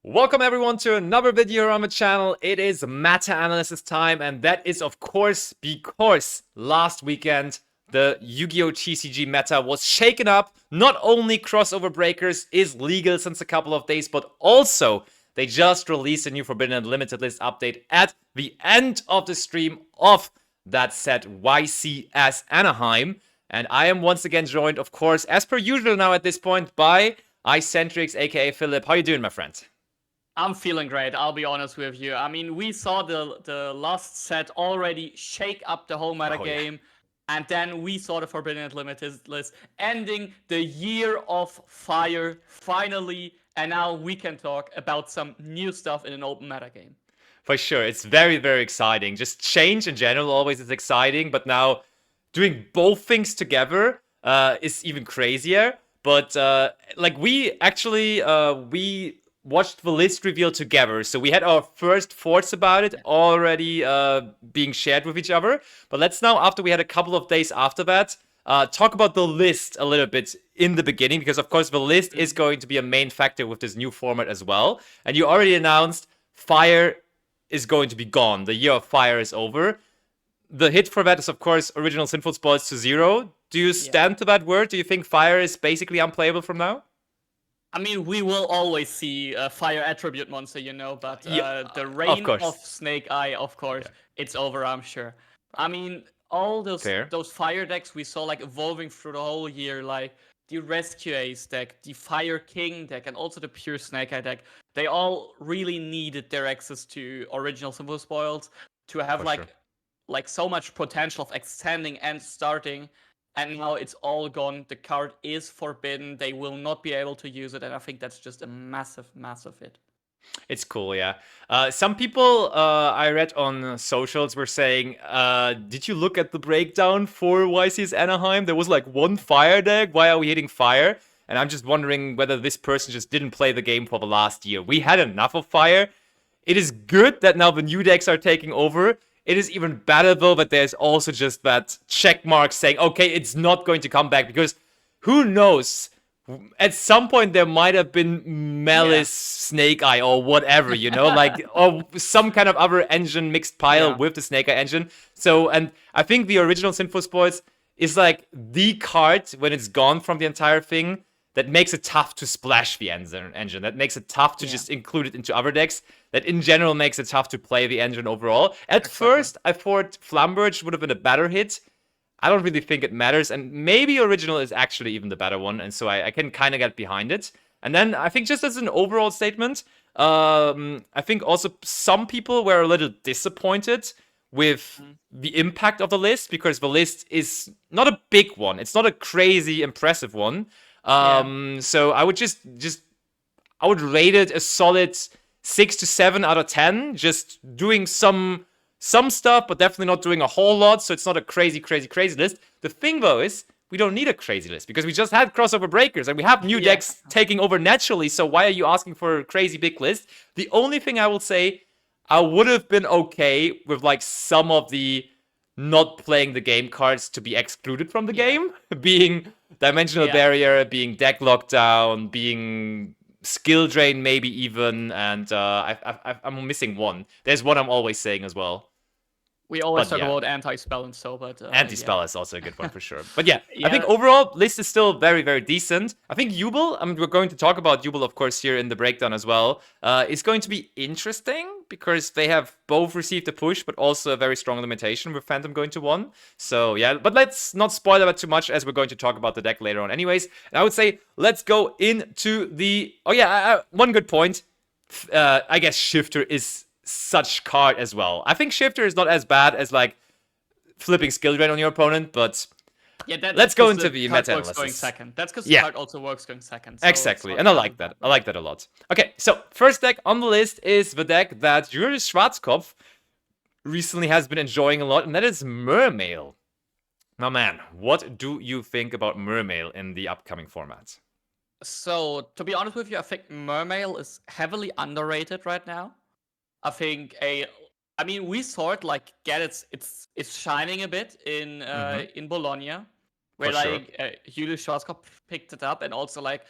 Welcome everyone to another video on the channel. It is meta analysis time, and that is of course because last weekend the Yu-Gi-Oh! TCG meta was shaken up. Not only crossover breakers is legal since a couple of days, but also they just released a new Forbidden and Limited List update at the end of the stream of that set YCS Anaheim. And I am once again joined, of course, as per usual now at this point, by iCentrix, aka Philip. How you doing, my friend? I'm feeling great, I'll be honest with you. I mean, we saw the last set already shake up the whole meta game, and then we saw the Forbidden and Limited List ending the Year of Fire finally, and now we can talk about some new stuff in an open meta game. For sure, it's very, very exciting. Just change in general always is exciting, but now doing both things together is even crazier. But like we actually we watched the list reveal together, so we had our first thoughts about it already being shared with each other. But let's now, after we had a couple of days after that, talk about the list a little bit in the beginning, because of course the list is going to be a main factor with this new format as well. And you already announced Fire is going to be gone. The Year of Fire is over. The hit for that is, of course, original Sinful Spoils to 0. Do you stand to that word? Do you think Fire is basically unplayable from now? I mean, we will always see a Fire attribute monster, you know, but the reign of Snake Eye, of course, it's over, I'm sure. I mean, all those Fire decks we saw like evolving through the whole year, like the Rescue Ace deck, the Fire King deck, and also the Pure Snake Eye deck, they all really needed their access to original Sinful Spoils to have like so much potential of extending and starting. And now it's all gone. The card is forbidden. They will not be able to use it. And I think that's just a massive, massive hit. It's cool, yeah. Some people I read on socials were saying, did you look at the breakdown for YCS Anaheim? There was like one Fire deck. Why are we hitting Fire? And I'm just wondering whether this person just didn't play the game for the last year. We had enough of Fire. It is good that now the new decks are taking over. It is even better, though, that there's also just that check mark saying, okay, it's not going to come back, because who knows? At some point, there might have been Melis, Snake Eye, or whatever, you know? like, or some kind of other engine mixed pile with the Snake Eye engine. So, and I think the original Sinful Spoils is like the card, when it's gone from the entire thing, that makes it tough to splash the engine. That makes it tough to just include it into other decks. That in general makes it tough to play the engine overall. At first, I thought Flamberge would have been a better hit. I don't really think it matters. And maybe original is actually even the better one. And so I can kind of get behind it. And then I think just as an overall statement, I think also some people were a little disappointed with the impact of the list, because the list is not a big one. It's not a crazy impressive one. So I would I would rate it a solid 6 to 7 out of 10. Just doing some stuff, but definitely not doing a whole lot. So it's not a crazy list. The thing though is, we don't need a crazy list, because we just had crossover breakers and we have new decks taking over naturally. So why are you asking for a crazy big list? The only thing I will say, I would have been okay with like some of the not playing the game cards to be excluded from the game, being Dimensional Barrier, being Deck Lockdown, being Skill Drain maybe even, and I'm missing one. There's one I'm always saying as well. We always talk about Anti-Spell and so, but... Anti-Spell is also a good one for sure. But I think overall, list is still very, very decent. I think Yubel, I mean, we're going to talk about Yubel, of course, here in the breakdown as well, is going to be interesting, because they have both received a push, but also a very strong limitation with Phantom going to 1. So, yeah, but let's not spoil that too much, as we're going to talk about the deck later on anyways. And I would say, let's go into the... Oh, yeah, one good point. I guess Shifter is such card as well. I think Shifter is not as bad as like flipping Skill Drain on your opponent, but let's go into the meta analysis. Going second. That's because the card also works going second. So exactly, and I like that. I like that a lot. Okay, so first deck on the list is the deck that Julius Schwarzkopf recently has been enjoying a lot, and that is Mermail. Now, man, what do you think about Mermail in the upcoming format? So, to be honest with you, I think Mermail is heavily underrated right now. I think I mean, we saw it like get it's shining a bit in Bologna, where Julius Schwarzkopf picked it up, and also like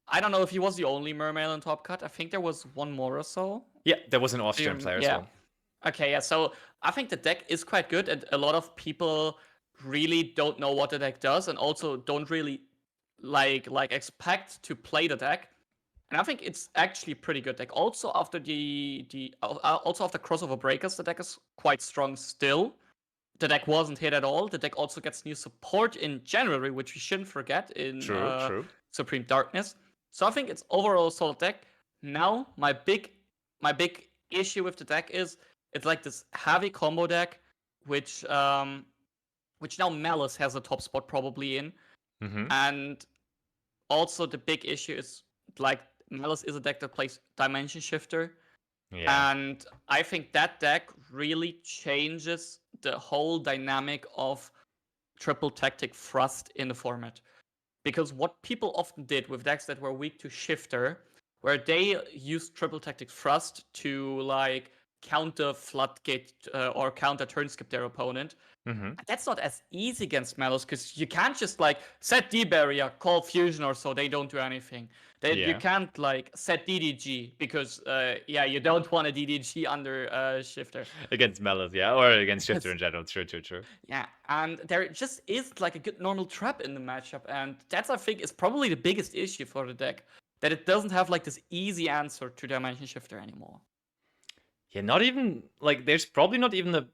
I don't know if he was the only Mermail in Top Cut. I think there was one more or so. Yeah, there was an Austrian player as well. Okay, yeah, so I think the deck is quite good, and a lot of people really don't know what the deck does, and also don't really like expect to play the deck. And I think it's actually a pretty good deck. Also after also after crossover breakers, the deck is quite strong still. The deck wasn't hit at all. The deck also gets new support in January, which we shouldn't forget in True. Supreme Darkness. So I think it's overall a solid deck. Now my big issue with the deck is it's like this heavy combo deck, which now Melis has a top spot probably in. And also the big issue is like Melis is a deck that plays Dimension Shifter. Yeah. And I think that deck really changes the whole dynamic of triple tactic thrust in the format. Because what people often did with decks that were weak to Shifter, where they used triple tactic thrust to like counter floodgate or counter turn skip their opponent. That's not as easy against Melis because you can't just like set D barrier, call fusion or so, they don't do anything. You can't like set DDG because you don't want a DDG under Shifter. Against Melis, or against Shifter in general. True. Yeah, and there just is like a good normal trap in the matchup, and that's I think is probably the biggest issue for the deck, that it doesn't have like this easy answer to Dimension Shifter anymore. Yeah, not even like there's probably not even a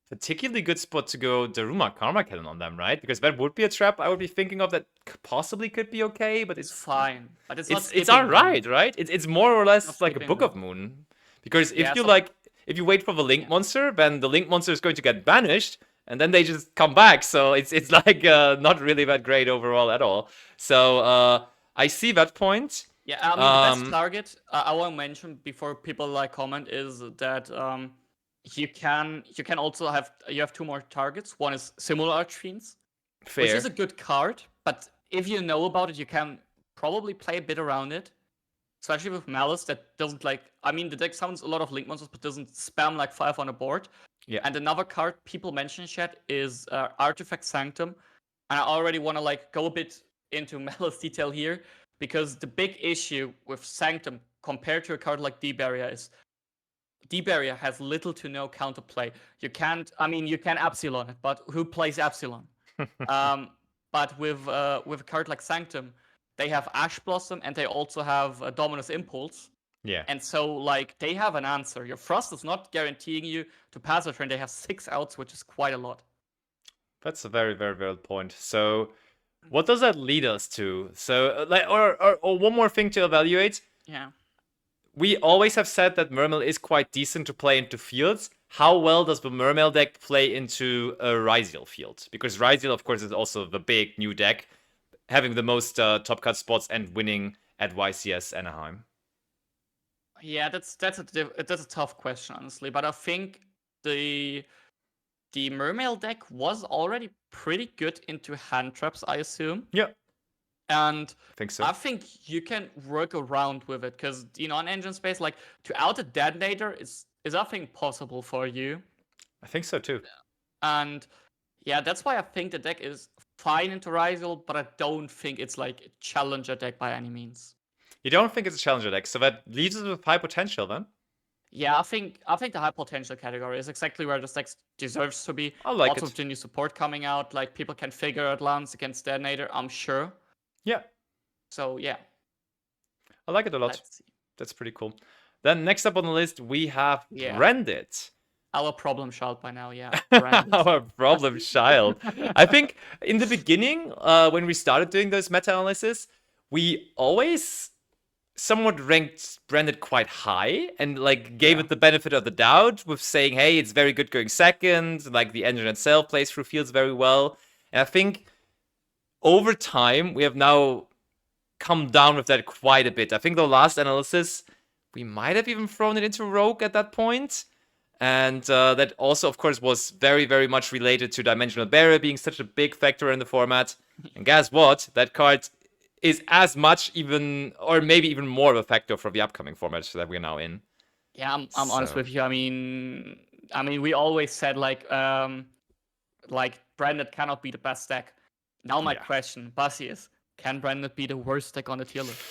particularly good spot to go Daruma Karma Cannon on them, right? Because that would be a trap I would be thinking of that possibly could be okay, but it's fine. But it's alright, right? It's more or less like a Book of Moon. Because if you wait for the Link monster, then the Link monster is going to get banished, and then they just come back. So it's like not really that great overall at all. So I see that point. Yeah, I mean the best target I want to mention before people like comment is that you can also have two more targets. One is Similar Archfiends, which is a good card, but if you know about it, you can probably play a bit around it. Especially with Melis that doesn't the deck summons a lot of Link monsters but doesn't spam like 5 on a board. Yeah. And another card people mention in chat is Artifact Sanctum. And I already want to go a bit into Melis detail here, because the big issue with Sanctum compared to a card like D-Barrier is D-Barrier has little to no counterplay. You can Epsilon it, but who plays Epsilon? But with a card like Sanctum, they have Ash Blossom and they also have a Dominus Impulse. Yeah. And so they have an answer. Your Frost is not guaranteeing you to pass a turn. They have 6 outs, which is quite a lot. That's a very, very valid point. So what does that lead us to? So or one more thing to evaluate. Yeah. We always have said that Mermail is quite decent to play into fields. How well does the Mermail deck play into a Ryzeal field? Because Ryzeal, of course, is also the big new deck, having the most top cut spots and winning at YCS Anaheim. Yeah, that's a tough question, honestly. But I think the Mermail deck was already pretty good into hand traps, I assume. Yeah. And I think so. I think you can work around with it because on engine space, to out a detonator is I think possible for you. I think so too. And yeah, that's why I think the deck is fine into Ryzeal, but I don't think it's a challenger deck by any means. You don't think it's a challenger deck, so that leaves us with high potential then? Yeah, I think the high potential category is exactly where this deck deserves to be. I like it. Also with the new support coming out, people can figure out lands against detonator, I'm sure. Yeah. So yeah. I like it a lot. Let's see. That's pretty cool. Then next up on the list we have Branded. Our problem child by now, yeah. Our problem child. I think in the beginning, when we started doing those meta-analysis, we always somewhat ranked Branded quite high and gave it the benefit of the doubt with saying, hey, it's very good going second, the engine itself plays through fields very well. And I think over time, we have now come down with that quite a bit. I think the last analysis, we might have even thrown it into Rogue at that point. And that also, of course, was very, very much related to Dimensional Barrier being such a big factor in the format. And guess what? That card is as much even, or maybe even more of a factor for the upcoming format that we're now in. Yeah, I'm honest with you. I mean, we always said Branded cannot be the best deck. Now my question, Bassi, is Can Branded be the worst deck on the tier list?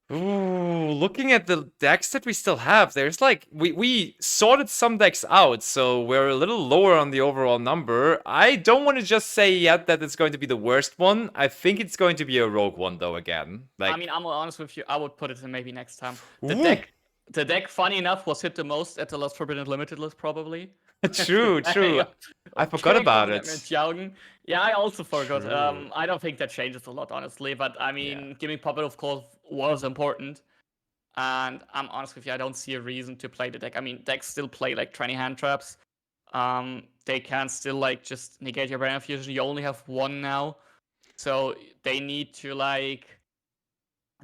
Ooh, looking at the decks that we still have, there's like we sorted some decks out, so we're a little lower on the overall number. I don't want to just say yet that it's going to be the worst one. I think it's going to be a rogue one though again. Like, I mean, I'm honest with you, I would put it in maybe next time. The deck, funny enough, was hit the most at the Lost Forbidden Limited list, probably. True. I forgot about it. Yeah, I also forgot. I don't think that changes a lot, honestly. But I mean, giving Puppet, of course, was important. And I'm honest with you, I don't see a reason to play the deck. I mean, decks still play like 20 hand traps. They can still like just negate your Brain Fusion. You only have one now. So they need to like...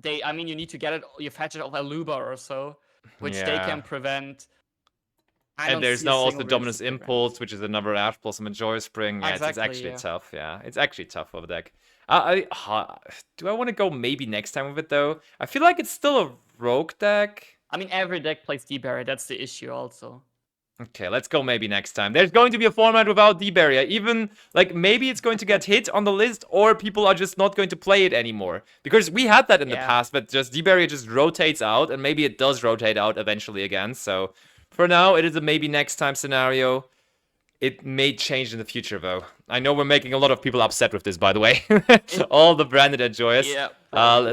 you need to get it, you fetch it off Aluba or so, which they can prevent. And there's now also Dominus Impulse, which is another Ash Blossom and Joy Spring. Yeah, it's actually tough. Yeah, it's actually tough for the deck. Do I want to go maybe next time with it, though? I feel like it's still a rogue deck. I mean, every deck plays D-Barrier. That's the issue also. Okay, let's go maybe next time. There's going to be a format without D-Barrier. Even, like, maybe it's going to get hit on the list, or people are just not going to play it anymore. Because we had that in the past, but just D-Barrier just rotates out, and maybe it does rotate out eventually again, so... For now, it is a maybe next time scenario. It may change in the future, though. I know we're making a lot of people upset with this, by the way. All the branded enjoyers. Yeah,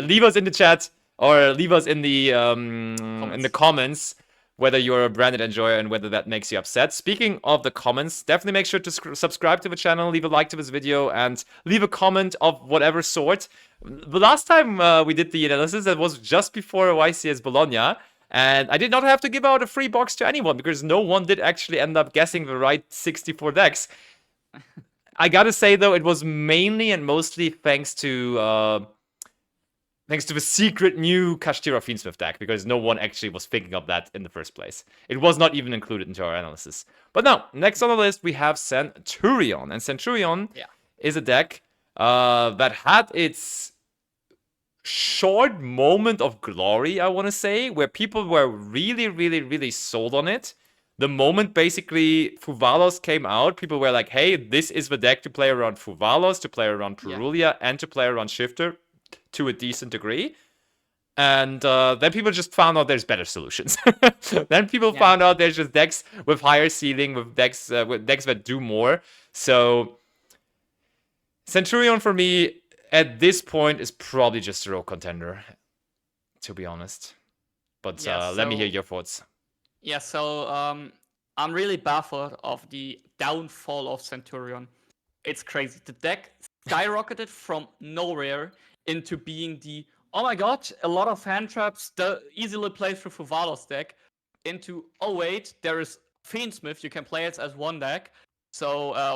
leave us in the chat, or leave us in the comments whether you're a branded enjoyer and whether that makes you upset. Speaking of the comments, definitely make sure to subscribe to the channel, leave a like to this video, and leave a comment of whatever sort. The last time we did the analysis, that was just before YCS Bologna. And I did not have to give out a free box to anyone because no one did actually end up guessing the right 64 decks. I gotta say, though, it was mainly and mostly thanks to the secret new Kashtira Fiend Smith deck, because no one actually was thinking of that in the first place. It was not even included into our analysis. But now, next on the list, we have Centurion. And Centurion is a deck that had its... short moment of glory, I want to say, where people were really sold on it. The moment basically Fuvalos came out, people were like, hey, this is the deck to play around Fuvalos, to play around Purulia, and to play around Shifter to a decent degree. And then people just found out there's better solutions. Then people found out there's just decks with higher ceiling, with decks that do more. So Centurion for me at this point is probably just a rogue contender, to be honest. But let me hear your thoughts. Yeah, so I'm really baffled of the downfall of Centurion. It's crazy. The deck skyrocketed from nowhere into being the, oh my god, a lot of hand traps, easily played through Fuvalos deck, into, oh wait, there is Fiend Smith, you can play it as one deck. So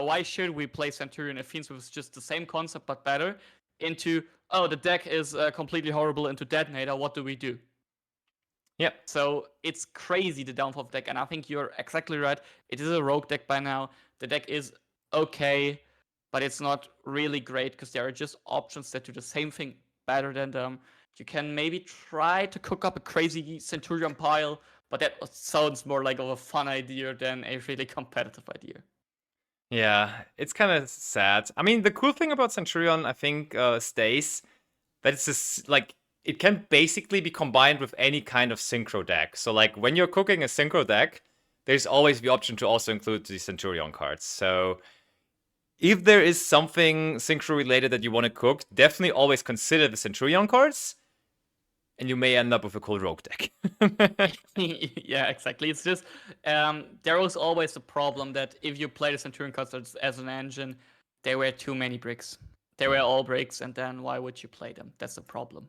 why should we play Centurion if Fiend Smith is just the same concept but better? Into, oh, the deck is completely horrible, into Detonator, what do we do? Yeah. So it's crazy, the downfall of the deck, and I think you're exactly right. It is a rogue deck by now. The deck is okay, but it's not really great because there are just options that do the same thing better than them. You can maybe try to cook up a crazy Centurion pile, but that sounds more like of a fun idea than a really competitive idea. Yeah, it's kind of sad. I mean, the cool thing about Centurion, I think, stays that it's just, like, it can basically be combined with any kind of synchro deck. So, like, when you're cooking a synchro deck, there's always the option to also include the Centurion cards. So, if there is something synchro related that you want to cook, definitely always consider the Centurion cards. And you may end up with a cool rogue deck. Yeah, exactly. It's just, there was always the problem that if you play the Centurion cards as an engine, there were too many bricks. They were all bricks, and then why would you play them? That's the problem.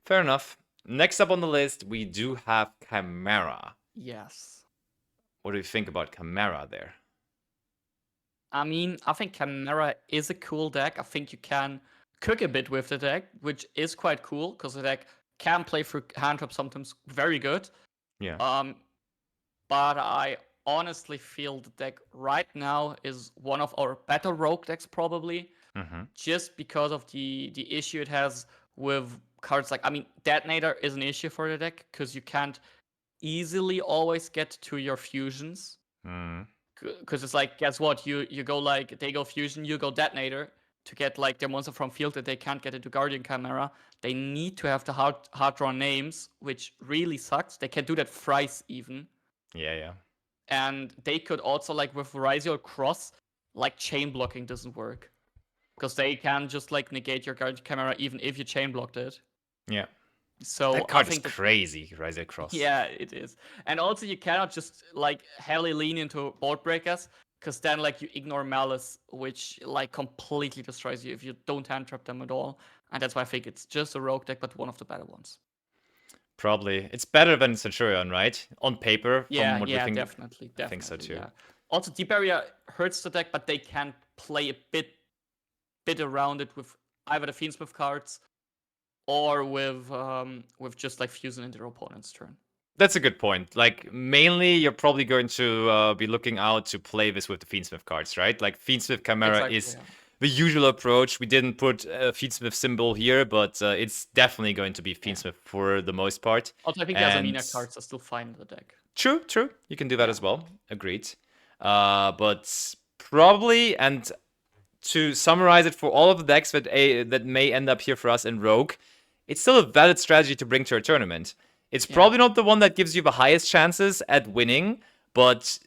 Fair enough. Next up on the list, we do have Chimera. Yes. What do you think about Chimera there? I mean, I think Chimera is a cool deck. I think you can cook a bit with the deck, which is quite cool because the deck can play through hand trap sometimes very good. Yeah. But I honestly feel the deck right now is one of our better rogue decks probably, just because of the issue it has with cards like, I mean, Detonator is an issue for the deck because you can't easily always get to your fusions. Because it's like, guess what? You go like, they go fusion, you go Detonator. to get like their monster from field that they can't get into Guardian Chimera, they need to have the hard drawn names, which really sucks. They can do that thrice even. Yeah. And they could also, like with Ryzeal Cross, like chain blocking doesn't work. Because they can just like negate your Guardian Chimera even if you chain blocked it. Yeah. So that card is crazy, Ryzeal Cross. Yeah, it is. And also you cannot just like heavily lean into board breakers, because then like you ignore Melis, which like completely destroys you if you don't hand trap them at all. And that's why I think it's just a rogue deck, but one of the better ones. Probably. It's better than Centurion, right? On paper, yeah, from what we think. Definitely. I think so too. Yeah. Also, Deep Area hurts the deck, but they can play a bit around it with either the Fiend Smith cards or with just like fusing into their opponent's turn. That's a good point. Like, mainly, you're probably going to be looking out to play this with the Fiend Smith cards, right? Like, Fiend Smith Chimera is the usual approach. We didn't put a Fiend Smith symbol here, but it's definitely going to be Fiend Smith for the most part. Also, I think the Azamina cards are still fine in the deck. True. You can do that as well. Agreed. But probably, and to summarize it for all of the decks that may end up here for us in Rogue, it's still a valid strategy to bring to a tournament. It's probably not the one that gives you the highest chances at winning, but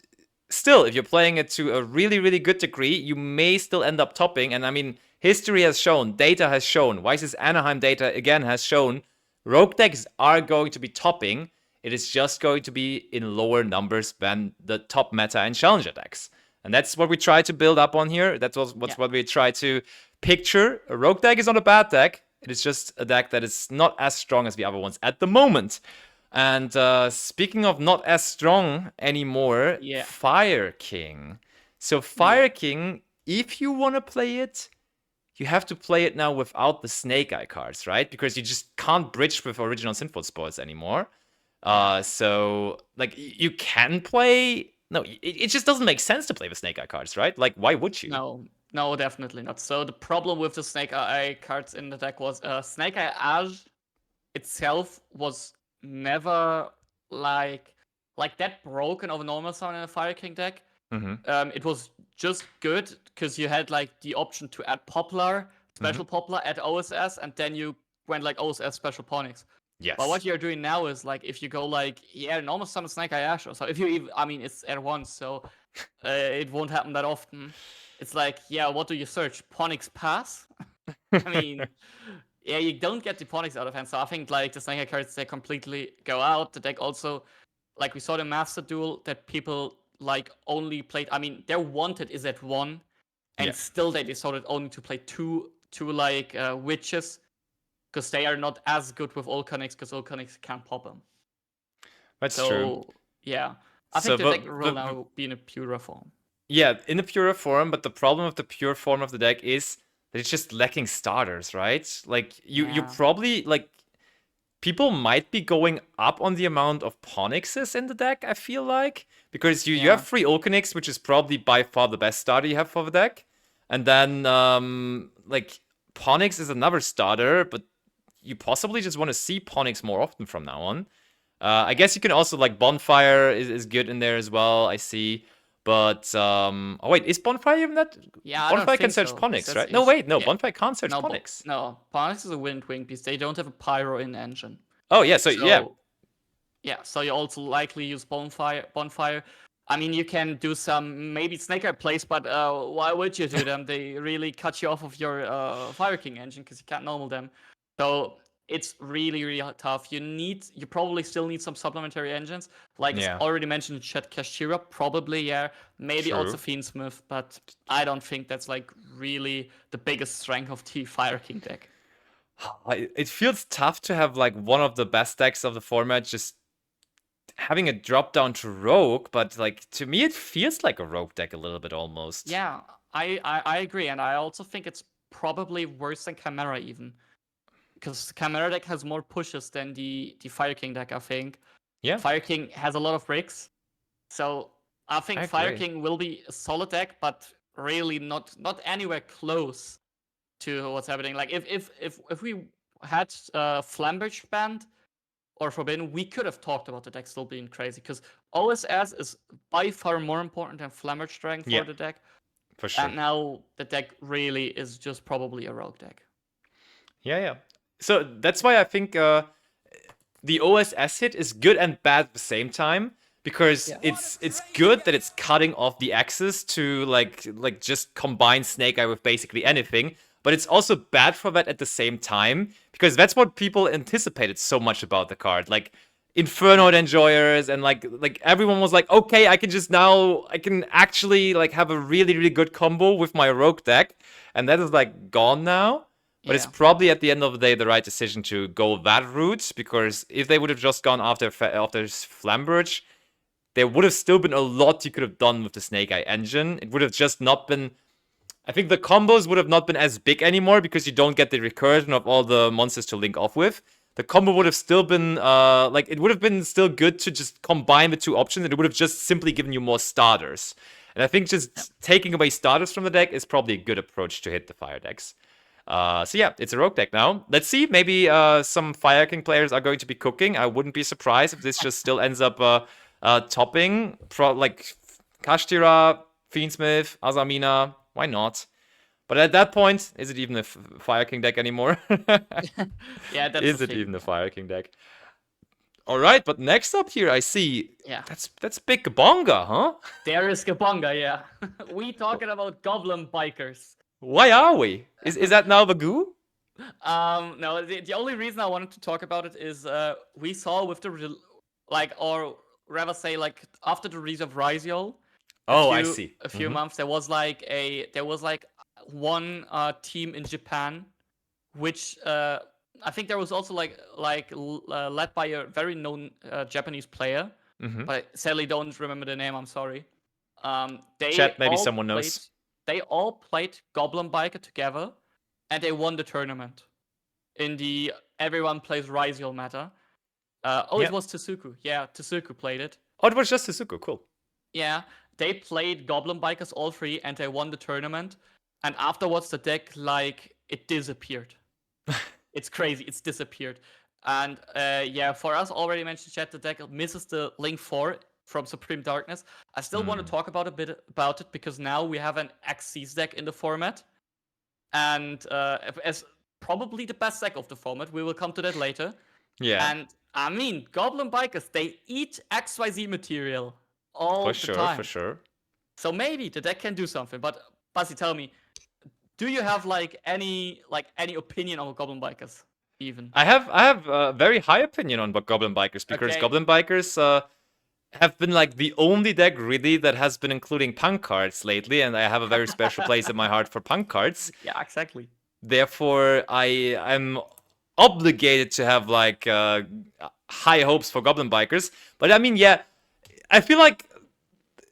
still, if you're playing it to a really, really good degree, you may still end up topping. And I mean, history has shown, data has shown, Vice's Anaheim data again has shown, rogue decks are going to be topping. It is just going to be in lower numbers than the top meta and challenger decks. And that's what we try to build up on here. That's what we try to picture. A rogue deck is not a bad deck. It is just a deck that is not as strong as the other ones at the moment. And speaking of not as strong anymore, Fire King. So Fire King, if you want to play it, you have to play it now without the Snake Eye cards, right? Because you just can't bridge with original Sinful Spoils anymore. So, like, you can play... No, it just doesn't make sense to play with Snake Eye cards, right? Like, why would you? No, definitely not. So the problem with the Snake Eye cards in the deck was Snake Eye Ash itself was never like that broken of a normal summon in a Fire King deck. It was just good because you had like the option to add Poplar, special Poplar, add OSS, and then you went like OSS special Ponix. Yes. But what you're doing now is like if you go like normal summon Snake Eye Ash, or so if you even, I mean it's at once, so it won't happen that often. It's like, what do you search? Ponix Pass? I mean, you don't get the Ponix out of hand. So I think like the Snake Eye cards, they completely go out. The deck also, like we saw the Master Duel that people like only played. I mean, their wanted is at 1, and still they decided only to play two like witches, because they are not as good with Olcanix, because Olcanix can't pop them. That's true. Yeah. I think the deck will now be in a purer form. Yeah, in a purer form, but the problem with the pure form of the deck is that it's just lacking starters, right? Like, you probably, like, people might be going up on the amount of Ponixes in the deck, I feel like. Because you have 3 Olcanix, which is probably by far the best starter you have for the deck. And then, like, Ponix is another starter, but you possibly just want to see Ponix more often from now on. I guess you can also, like, Bonfire is good in there as well, I see. But, oh wait, is Bonfire even that? Yeah, Bonfire can search Ponix, right? No, wait, no, Bonfire can't search Ponix. No, Ponix is a wind wing piece. They don't have a Pyro in engine. Oh, yeah, so yeah. Yeah, so you also likely use Bonfire. I mean, you can do some, maybe Snake Eye plays, but why would you do them? They really cut you off of your Fire King engine, because you can't normal them. So it's really, really tough. You probably still need some supplementary engines. Like it's already mentioned in chat, Kashtira, probably, maybe also Fiend Smith, but I don't think that's like really the biggest strength of the Fire King deck. It feels tough to have like one of the best decks of the format just having a drop down to Rogue, but like to me it feels like a Rogue deck a little bit almost. Yeah, I agree, and I also think it's probably worse than Chimera even. Because Chimera deck has more pushes than the Fire King deck, I think. Yeah. Fire King has a lot of bricks. So I think Fire King will be a solid deck, but really not anywhere close to what's happening. Like if we had Flamberge banned or Forbidden, we could have talked about the deck still being crazy. Because OSS is by far more important than Flamberge strength for the deck. For sure. And now the deck really is just probably a rogue deck. Yeah. So that's why I think the OSS hit is good and bad at the same time. Because it's good that it's cutting off the access to like just combine Snake Eye with basically anything. But it's also bad for that at the same time. Because that's what people anticipated so much about the card. Like Inferno enjoyers and like everyone was like, okay, I can actually like have a really, really good combo with my rogue deck. And that is like gone now. But it's probably at the end of the day the right decision to go that route, because if they would have just gone after Flamberge, there would have still been a lot you could have done with the Snake Eye engine. It would have just not been... I think the combos would have not been as big anymore because you don't get the recursion of all the monsters to link off with. The combo would have still been, it would have been still good to just combine the two options, and it would have just simply given you more starters. And I think just taking away starters from the deck is probably a good approach to hit the fire decks. So yeah, it's a rogue deck now. Let's see, maybe some Fire King players are going to be cooking. I wouldn't be surprised if this just still ends up topping, like Kashtira, Fiend Smith, Azamina. Why not? But at that point, is it even a Fire King deck anymore? Yeah, that's is it even a Fire King deck? All right, but next up here, I see. Yeah, that's big Gabonga, huh? There is Gabonga, yeah. We talking about Goblin Bikers. Why are we? Is that now the goo? No. The only reason I wanted to talk about it is we saw with the or rather say like after the release of Ryzeal. I see. A few months there was like one team in Japan, which I think there was also led by a very known Japanese player, but I sadly don't remember the name. I'm sorry. Chat, maybe someone knows. They all played Goblin Biker together, and they won the tournament in the everyone plays Ryzeal meta. It was Tsuku. Yeah, Tsuku played it. Oh, it was just Tsuku. Cool. Yeah, they played Goblin Bikers all three, and they won the tournament. And afterwards, the deck it disappeared. It's crazy. It's disappeared. And for us, already mentioned chat, the deck misses the Link 4 from Supreme Darkness. I still want to talk about it because now we have an Xyz deck in the format, and as probably the best deck of the format. We will come to that later. Yeah. And I mean, Goblin Bikers, they eat XYZ material all the time. For sure. So maybe the deck can do something. But Basi, tell me, do you have any opinion on Goblin Bikers? Even I have a very high opinion on Goblin Bikers because Goblin Bikers have been like the only deck really that has been including punk cards lately, and I have a very special place in my heart for punk cards. Yeah, exactly. Therefore, I'm obligated to have high hopes for Goblin Bikers. But I mean, yeah, I feel like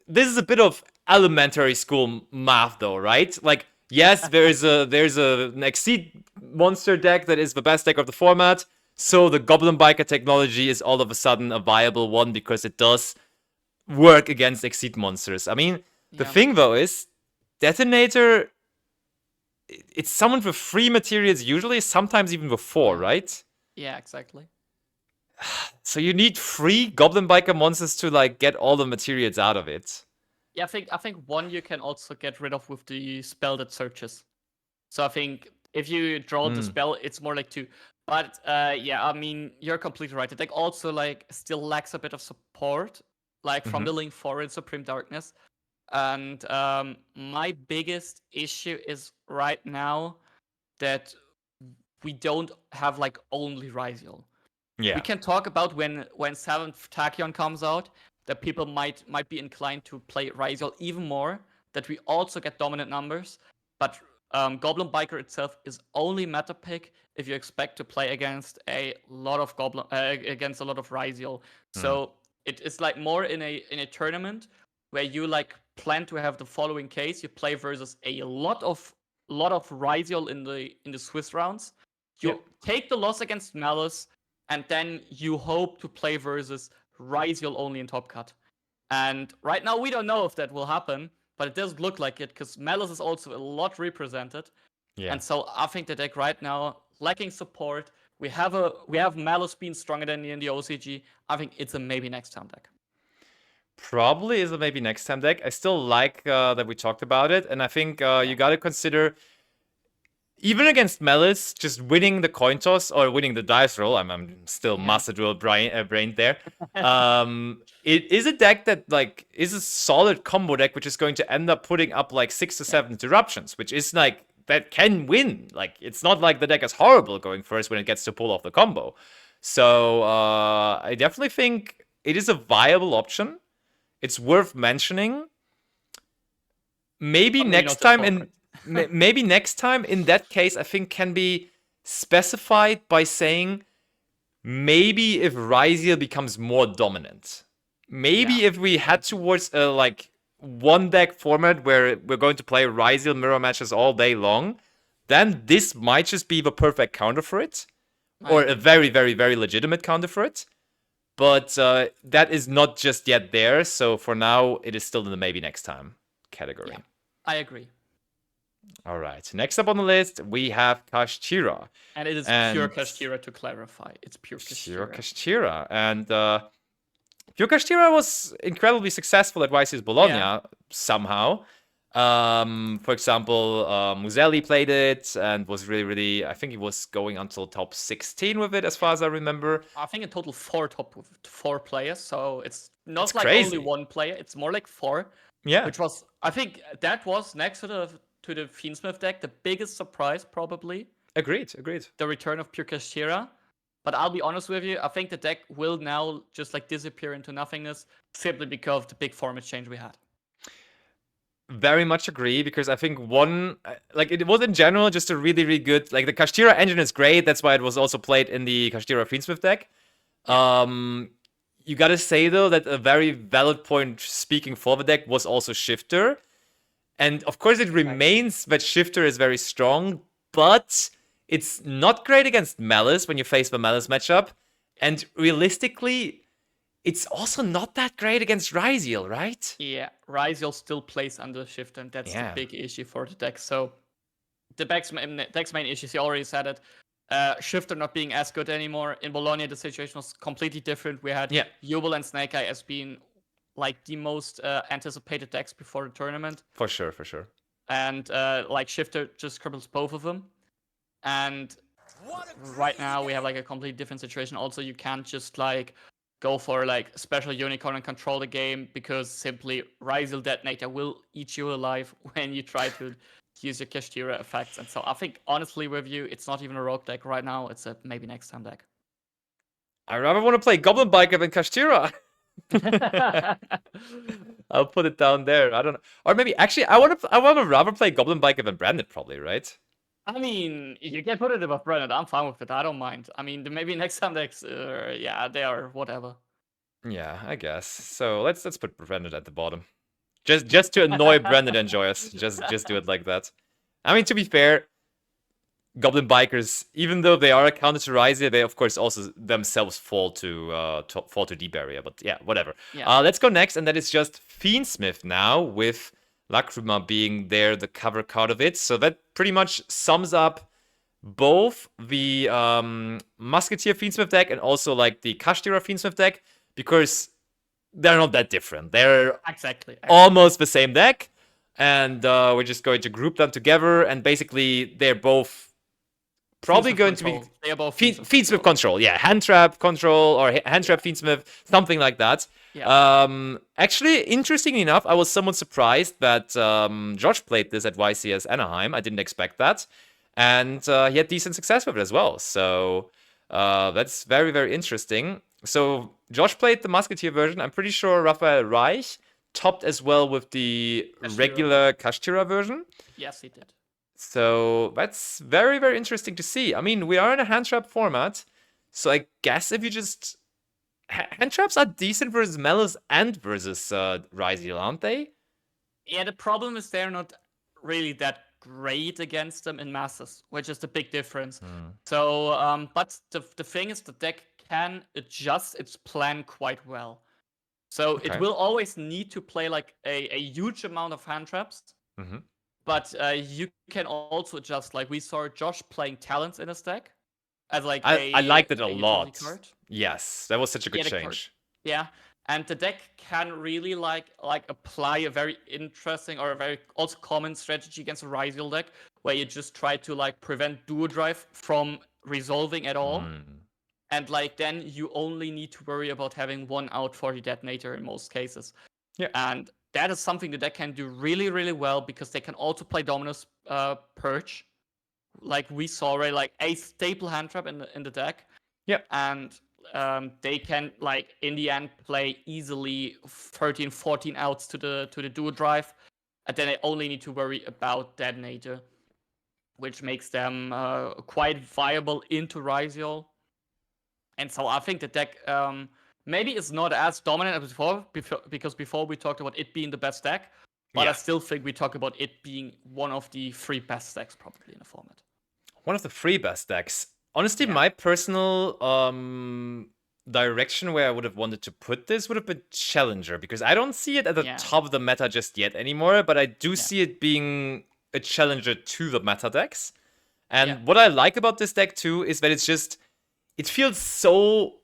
this is a bit of elementary school math, though, right? Like, yes, there's an Exceed monster deck that is the best deck of the format. So the Goblin Biker technology is all of a sudden a viable one because it does work against Exceed monsters. I mean, the thing though is, Detonator, it's summoned with 3 materials usually, sometimes even with 4, right? Yeah, exactly. So you need 3 Goblin Biker monsters to get all the materials out of it. Yeah, I think one you can also get rid of with the spell that searches. So I think if you draw the spell, it's more like 2. But I mean, you're completely right. The deck also still lacks a bit of support, from the Link 4 in Supreme Darkness. And my biggest issue is right now that we don't have only Ryzeal. Yeah. We can talk about when 7th Tachyon comes out that people might be inclined to play Ryzeal even more, that we also get dominant numbers. But Goblin Biker itself is only meta pick if you expect to play against a lot of Ryzeal. So it is more in a tournament where you plan to have the following case: you play versus a lot of Ryzeal in the Swiss rounds. You take the loss against Melis, and then you hope to play versus Ryzeal only in Top Cut. And right now we don't know if that will happen, but it does look like it because Melis is also a lot represented. Yeah. And so I think the deck right now lacking support. We have Melis being stronger than in the OCG. I think it's a maybe next time deck. probably is a maybe next time deck. I still like that we talked about it, and I think you got to consider, even against Melis, just winning the coin toss or winning the dice roll. I'm still Master Duel brained there. It is a deck that like is a solid combo deck, which is going to end up putting up like 6 to 7 interruptions, which is like that can win. Like it's not like the deck is horrible going first when it gets to pull off the combo. So I definitely think it is a viable option. It's worth mentioning. Maybe next time in that case, I think can be specified by saying maybe if Ryzeal becomes more dominant. Maybe if we head towards a like one deck format where we're going to play Ryzeal mirror matches all day long, then this might just be the perfect counter for it. Or a very, very, very legitimate counter for it. But that is not just yet there, so for now, it is still in the maybe next time category. Yeah, I agree. All right, next up on the list, we have Kashtira. And it is pure Kashtira, to clarify. It's pure Kashtira. Pure Kashtira. And pure Kashtira was incredibly successful at YC's Bologna somehow. For example, Muzelli played it and was really, really, I think he was going until top 16 with it, as far as I remember. I think in total 4 players, so it's not like crazy. Only one player, it's more like 4. Yeah. Which was, I think that was next to the Fiend Smith deck, the biggest surprise probably. Agreed. The return of pure Kashtira. But I'll be honest with you, I think the deck will now just like disappear into nothingness simply because of the big format change we had. Very much agree, because I think like it was in general just a really, really good, like the Kashtira engine is great. That's why it was also played in the Kashtira Fiend Smith deck. You gotta say though that a very valid point speaking for the deck was also Shifter. And of course it remains that Shifter is very strong, but it's not great against Melis when you face the Melis matchup. And realistically, it's also not that great against Ryzeal, right? Yeah, Ryzeal still plays under Shifter, and that's the big issue for the deck. So the deck's main issues, you already said it. Shifter not being as good anymore. In Bologna, the situation was completely different. We had Yubel and Snake Eye as being like the most anticipated decks before the tournament. For sure. And like Shifter just cripples both of them. And right now we have like a completely different situation. Also, you can't just like go for like special unicorn and control the game, because simply Ryzeal Detonator will eat you alive when you try to use your Kashtira effects. And so I think honestly with you, it's not even a rogue deck right now, it's a maybe next time deck. I rather want to play Goblin Biker than Kashtira. I'll put it down there. I don't know. Or maybe actually I want to rather play Goblin Biker than Branded, probably, right? I mean, you can put it above Branded. I'm fine with it. I don't mind. I mean, maybe next time decks, they are whatever. Yeah, I guess. So let's put Branded at the bottom, just to annoy Branded enjoyers. Just do it like that. I mean, to be fair, Goblin Bikers, even though they are a counter to Ryzeal, they of course also themselves fall to deep barrier. But yeah, whatever. Yeah. Let's go next, and that is just Fiend Smith now, with Lacrima being there, the cover card of it. So that pretty much sums up both the Musketeer Fiend Smith deck and also like the Kashtira Fiend Smith deck, because they're not that different. They're exactly almost the same deck, and we're just going to group them together, and basically they're both probably going to be Fiend Smith control. Yeah, hand trap control or hand trap Fiend Smith, something like that. Yeah. Actually, interestingly enough, I was somewhat surprised that Josh played this at YCS Anaheim. I didn't expect that, and he had decent success with it as well. So that's very, very interesting. So Josh played the Musketeer version. I'm pretty sure Raphael Reich topped as well with the regular Kashtira version. Yes, he did. So that's very, very interesting to see. I mean, we are in a hand trap format, so I guess if you just... Hand traps are decent versus Melis and versus Ryzeal, aren't they? Yeah, the problem is they're not really that great against them in masses, which is the big difference. So, but the thing is, the deck can adjust its plan quite well. So it will always need to play like a huge amount of hand traps. But you can also adjust, like we saw Josh playing Talents in his deck. As like I liked it a lot. Card. Yes, that was such a good change. Yeah, And the deck can really like apply a very interesting or a very also common strategy against a Ryzeal deck, where you just try to like prevent dual drive from resolving at all. And like then you only need to worry about having one out for the detonator in most cases. Yeah. And that is something that they can do really, really well, because they can also play Dominus Purge. Like we saw already, like a staple hand trap in the deck. Yeah. And they can like in the end play easily 13, 14 outs to the dual drive. And then they only need to worry about detonator, which makes them quite viable into Ryzeal. And so I think the deck maybe is not as dominant as before, because before we talked about it being the best deck, but I still think we talk about it being one of the 3 best decks probably in the format. One of the 3 best decks. Honestly, my personal direction where I would have wanted to put this would have been Challenger, because I don't see it at the top of the meta just yet anymore, but I do see it being a challenger to the meta decks. And what I like about this deck too is that it feels so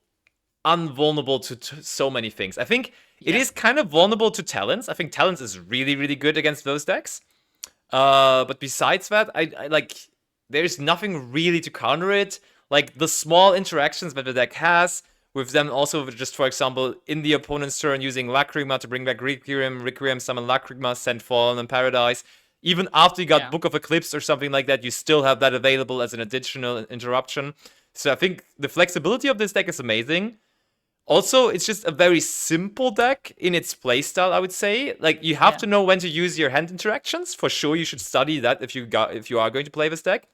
unvulnerable to so many things. I think it is kind of vulnerable to Talents. I think Talents is really, really good against those decks. But besides that, I like, there's nothing really to counter it. Like, the small interactions that the deck has, with them also just, for example, in the opponent's turn using Lacrima to bring back Requiem, summon Lacrima, send Fallen in Paradise. Even after you got Book of Eclipse or something like that, you still have that available as an additional interruption. So I think the flexibility of this deck is amazing. Also, it's just a very simple deck in its playstyle, I would say. Like, you have to know when to use your hand interactions. For sure, you should study that if you are going to play this deck.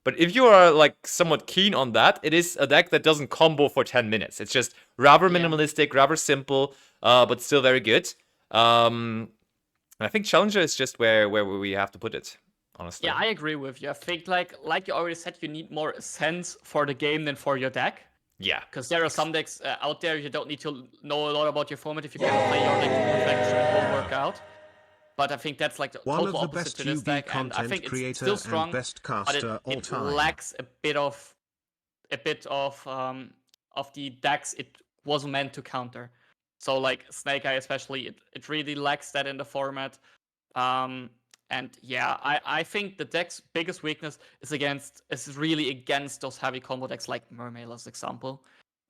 But if you are, like, somewhat keen on that, it is a deck that doesn't combo for 10 minutes. It's just rather minimalistic, rather simple, but still very good. I think Challenger is just where we have to put it, honestly. Yeah, I agree with you. I think, like you already said, you need more sense for the game than for your deck. Yeah. Because there are some decks out there you don't need to know a lot about your format. If you can play your deck to perfection, it will work out. But I think that's like the total opposite to this deck, and I think it's still strong, but it lacks a bit of the decks it was meant to counter. So like Snake Eye especially, it really lacks that in the format. And yeah, I think the deck's biggest weakness is really against those heavy combo decks like Mermail as example,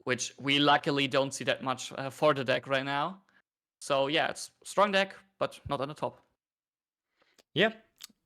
which we luckily don't see that much for the deck right now. So yeah, it's a strong deck, but not on the top. Yeah,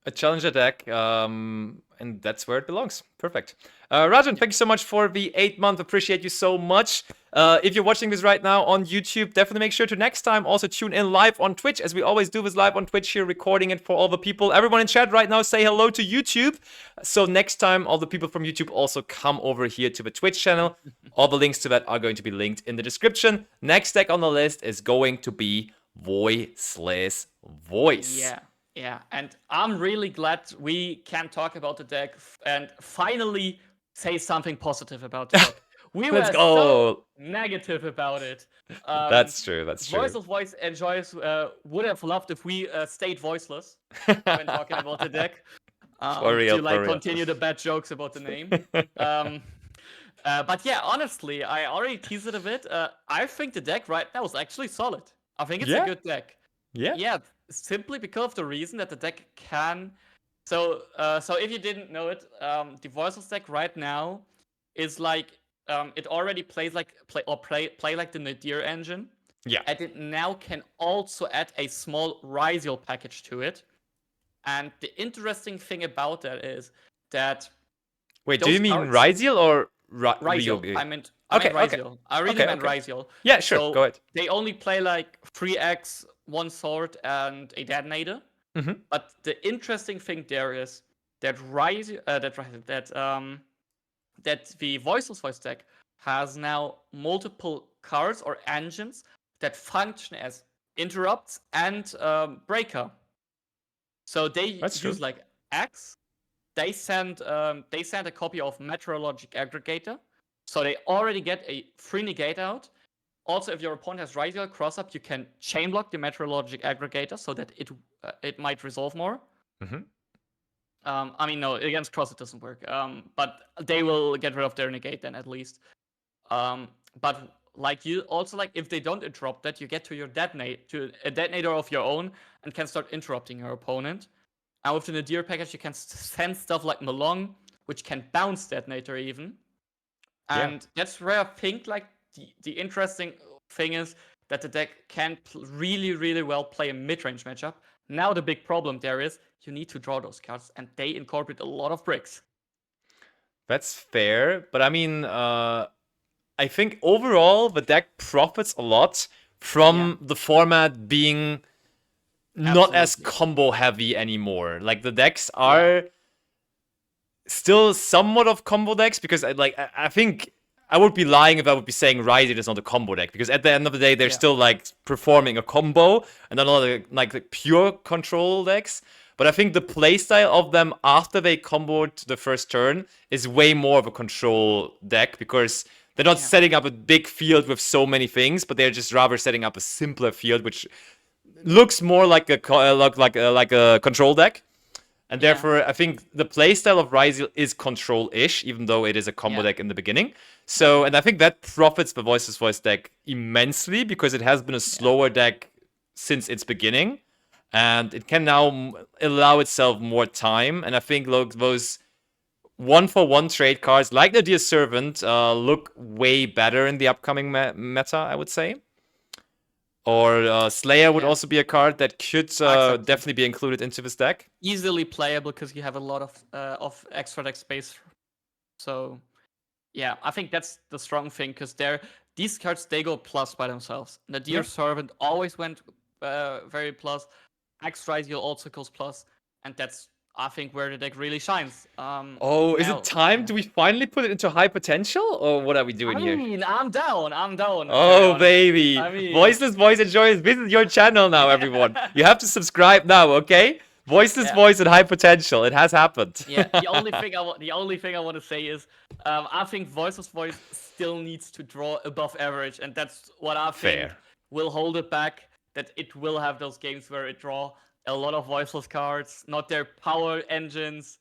a challenger deck, and that's where it belongs. Perfect. Rajan, thank you so much for the 8 month. Appreciate you so much. If you're watching this right now on YouTube, definitely make sure to next time also tune in live on Twitch, as we always do this live on Twitch here, recording it for all the people. Everyone in chat right now, say hello to YouTube. So next time, all the people from YouTube also come over here to the Twitch channel. All the links to that are going to be linked in the description. Next deck on the list is going to be Voiceless Voice. Yeah, and I'm really glad we can talk about the deck and finally say something positive about the deck. We were so negative about it. That's true. Voiceless Voice enjoys would have loved if we stayed voiceless when talking about the deck. Continue the bad jokes about the name. But yeah, honestly, I already teased it a bit. I think the deck right now is actually solid. I think it's a good deck. Yeah, simply because of the reason that the deck can. So if you didn't know it, the Voiceless deck right now is like it already plays like play like the Nadir engine. Yeah. And it now can also add a small Ryzeal package to it. And the interesting thing about that is that. Wait, do you mean Ryzeal or Ryzeal? I meant Ryzeal. I really meant Ryzeal. Yeah, sure. So go ahead. They only play like 3x, 1 sword, and a detonator. Mm-hmm. But the interesting thing there is that that the Voiceless Voice deck has now multiple cards or engines that function as interrupts and breaker. So they use like X. They send a copy of Meteorologic Aggregator, so they already get a free negate out. Also, if your opponent has Ryzeal cross up, you can chain block the Meteorologic Aggregator so that it might resolve more. Mm-hmm. I mean, no, against cross it doesn't work. But they will get rid of their negate then at least. But like you also like if they don't interrupt that, you get to your detonator of your own and can start interrupting your opponent. And with the Nadir package, you can send stuff like Malong, which can bounce detonator even. And that's where I think like the interesting thing is that the deck can really, really well play a mid-range matchup. Now the big problem there is you need to draw those cards, and they incorporate a lot of bricks. That's fair, but I mean, I think overall the deck profits a lot from the format being not as combo heavy anymore. Like the decks are still somewhat of combo decks because I think I would be lying if I would be saying Ryzeal is not a combo deck, because at the end of the day they're still like performing a combo and not like pure control decks. But I think the playstyle of them after they comboed the first turn is way more of a control deck, because they're not setting up a big field with so many things, but they're just rather setting up a simpler field, which looks more like a control deck. And therefore, I think the playstyle of Ryzeal is control-ish, even though it is a combo deck in the beginning. So, and I think that profits the Voiceless Voice deck immensely, because it has been a slower deck since its beginning. And it can now allow itself more time. And I think those 1-for-1 trade cards, like the Dear Servant, look way better in the upcoming meta, I would say. Or Slayer would also be a card that could definitely be included into this deck. Easily playable because you have a lot of extra deck space. So, yeah, I think that's the strong thing, because these cards, they go plus by themselves. The Dear Servant always went very plus. Ryzeal also goes plus, and that's, I think, where the deck really shines. Is it time? Do we finally put it into high potential, or what are we doing here? I mean, I'm down. Oh, baby. I mean... Voiceless Voice enjoys. This is your channel now, everyone. You have to subscribe now, okay? Voiceless Voice and high potential. It has happened. The only thing I want to say is, I think Voiceless Voice still needs to draw above average, and that's what I think will hold it back. That it will have those games where it draw a lot of voiceless cards, not their power engines,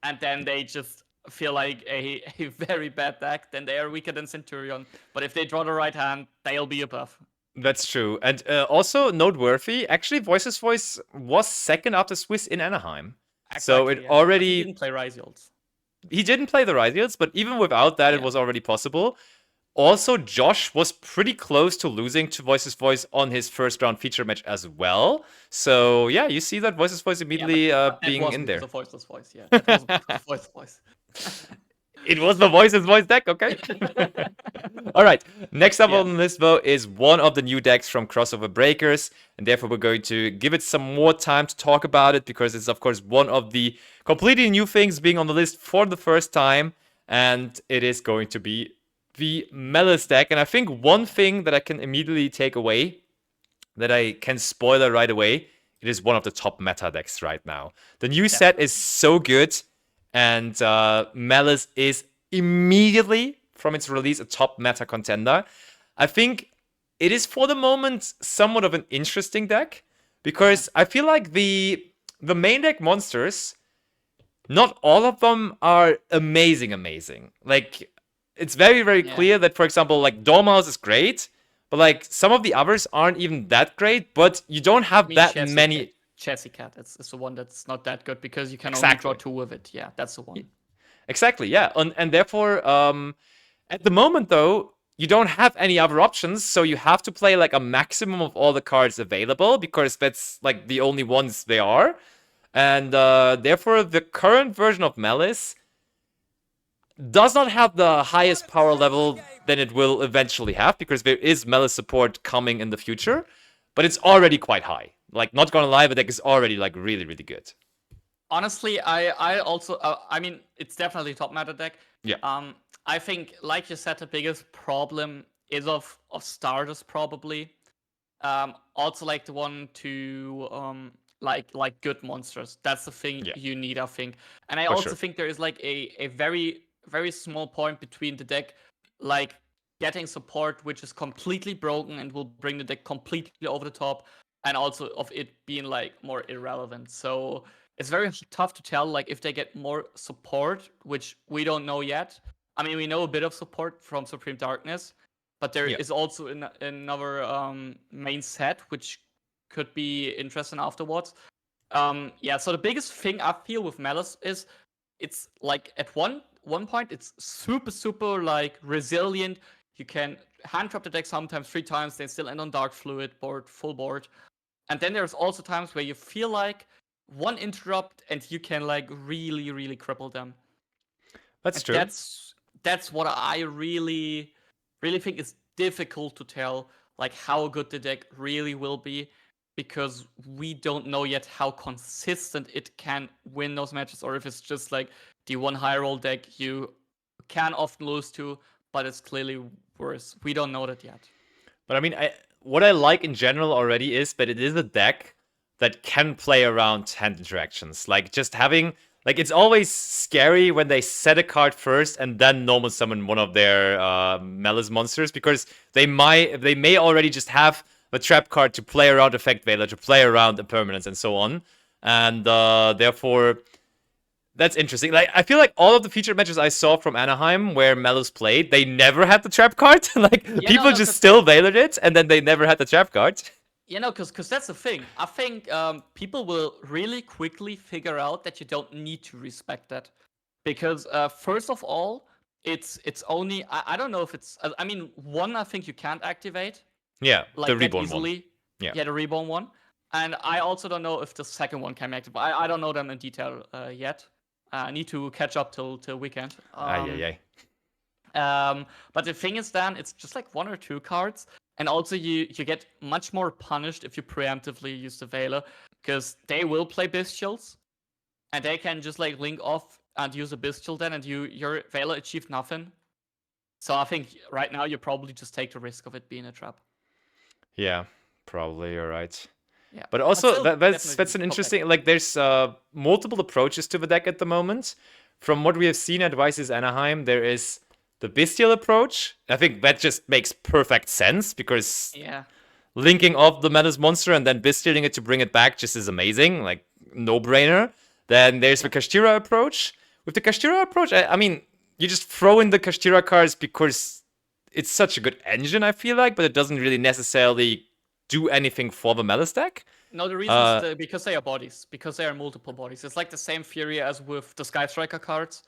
and then they just feel like a very bad deck. Then they are weaker than Centurion. But if they draw the right hand, they'll be above. That's true. And also noteworthy, actually, Voiceless Voice was second after Swiss in Anaheim. Exactly, so it already... He didn't play Ryzeals. He didn't play the Ryzeals, but even without that, it was already possible. Also, Josh was pretty close to losing to Voiceless Voice on his first round feature match as well. So, yeah, you see that Voiceless Voice immediately being in there. The Voiceless Voice, That wasn't the Voiceless Voice. It was the Voiceless Voice deck, okay? All right, next up on the list, though, is one of the new decks from Crossover Breakers. And therefore, we're going to give it some more time to talk about it, because it's, of course, one of the completely new things being on the list for the first time. And it is going to be the Melis deck. And I think one thing that I can immediately take away, that I can spoiler right away, it is one of the top meta decks right now. The new set is so good, and Melis is immediately from its release a top meta contender. I think it is for the moment somewhat of an interesting deck, because I feel like the main deck monsters, not all of them are amazing. Like, it's very, very clear that, for example, like Dormouse is great, but like some of the others aren't even that great, but you don't have that many... Chessy Cat, it's the one that's not that good, because you can only draw 2 with it. Yeah, that's the one. Exactly, yeah. And therefore, at the moment, though, you don't have any other options, so you have to play like a maximum of all the cards available, because that's like the only ones they are. And therefore, the current version of Melis does not have the highest power level that it will eventually have, because there is Melis support coming in the future, but it's already quite high. Like, not gonna lie, the deck is already like really, really good. Honestly, I also, I mean, it's definitely top meta deck. Yeah. I think, like you said, the biggest problem is of starters probably. Also, like the one to like good monsters. That's the thing you need, I think. And I also think there is like a very, very small point between the deck, like getting support which is completely broken and will bring the deck completely over the top, and also of it being like more irrelevant. So it's very tough to tell, like, if they get more support, which we don't know yet. I mean, we know a bit of support from Supreme Darkness, but there is also another main set which could be interesting afterwards. So the biggest thing I feel with Melis is it's like at one point it's super like resilient. You can hand trap the deck sometimes 3 times, they still end on Dark Fluid board, full board. And then there's also times where you feel like one interrupt and you can like really cripple them. That's true. That's what I really think is difficult to tell, like how good the deck really will be, because we don't know yet how consistent it can win those matches, or if it's just like the one high roll deck you can often lose to, but it's clearly worse. We don't know that yet. But I mean, what I like in general already is that it is a deck that can play around hand interactions. Like just having, like it's always scary when they set a card first and then normal summon one of their Melis monsters, because they may already just have the trap card to play around Effect Veiler, to play around Impermanence and so on. And therefore, that's interesting. Like I feel like all of the featured matches I saw from Anaheim where Melis played, they never had the trap card. Like people just still veilered it, and then they never had the trap card. Because that's the thing. I think people will really quickly figure out that you don't need to respect that, because first of all, it's only I don't know if it's I mean one I think you can't activate. Yeah, like the reborn easily. One. Yeah, the reborn one. And I also don't know if the second one can be activated. I don't know them in detail yet. I need to catch up till weekend. But the thing is, then it's just like 1 or 2 cards, and also you get much more punished if you preemptively use the Veiler, because they will play Bestials, and they can just like link off and use a Bestial then, and your Veiler achieved nothing. So I think right now you probably just take the risk of it being a trap. Yeah, probably you're right. Yeah, but also that's an interesting, like there's multiple approaches to the deck at the moment. From what we have seen at Vice's Anaheim, there is the Bestial approach. I think that just makes perfect sense, because linking off the Melis monster and then Bestialing it to bring it back just is amazing, like no-brainer. Then there's the Kashtira approach. With the Kashtira approach, I mean, you just throw in the Kashtira cards because it's such a good engine, I feel like, but it doesn't really necessarily do anything for the Melis deck. No, the reason is because they are bodies, because they are multiple bodies. It's like the same theory as with the Sky Striker cards,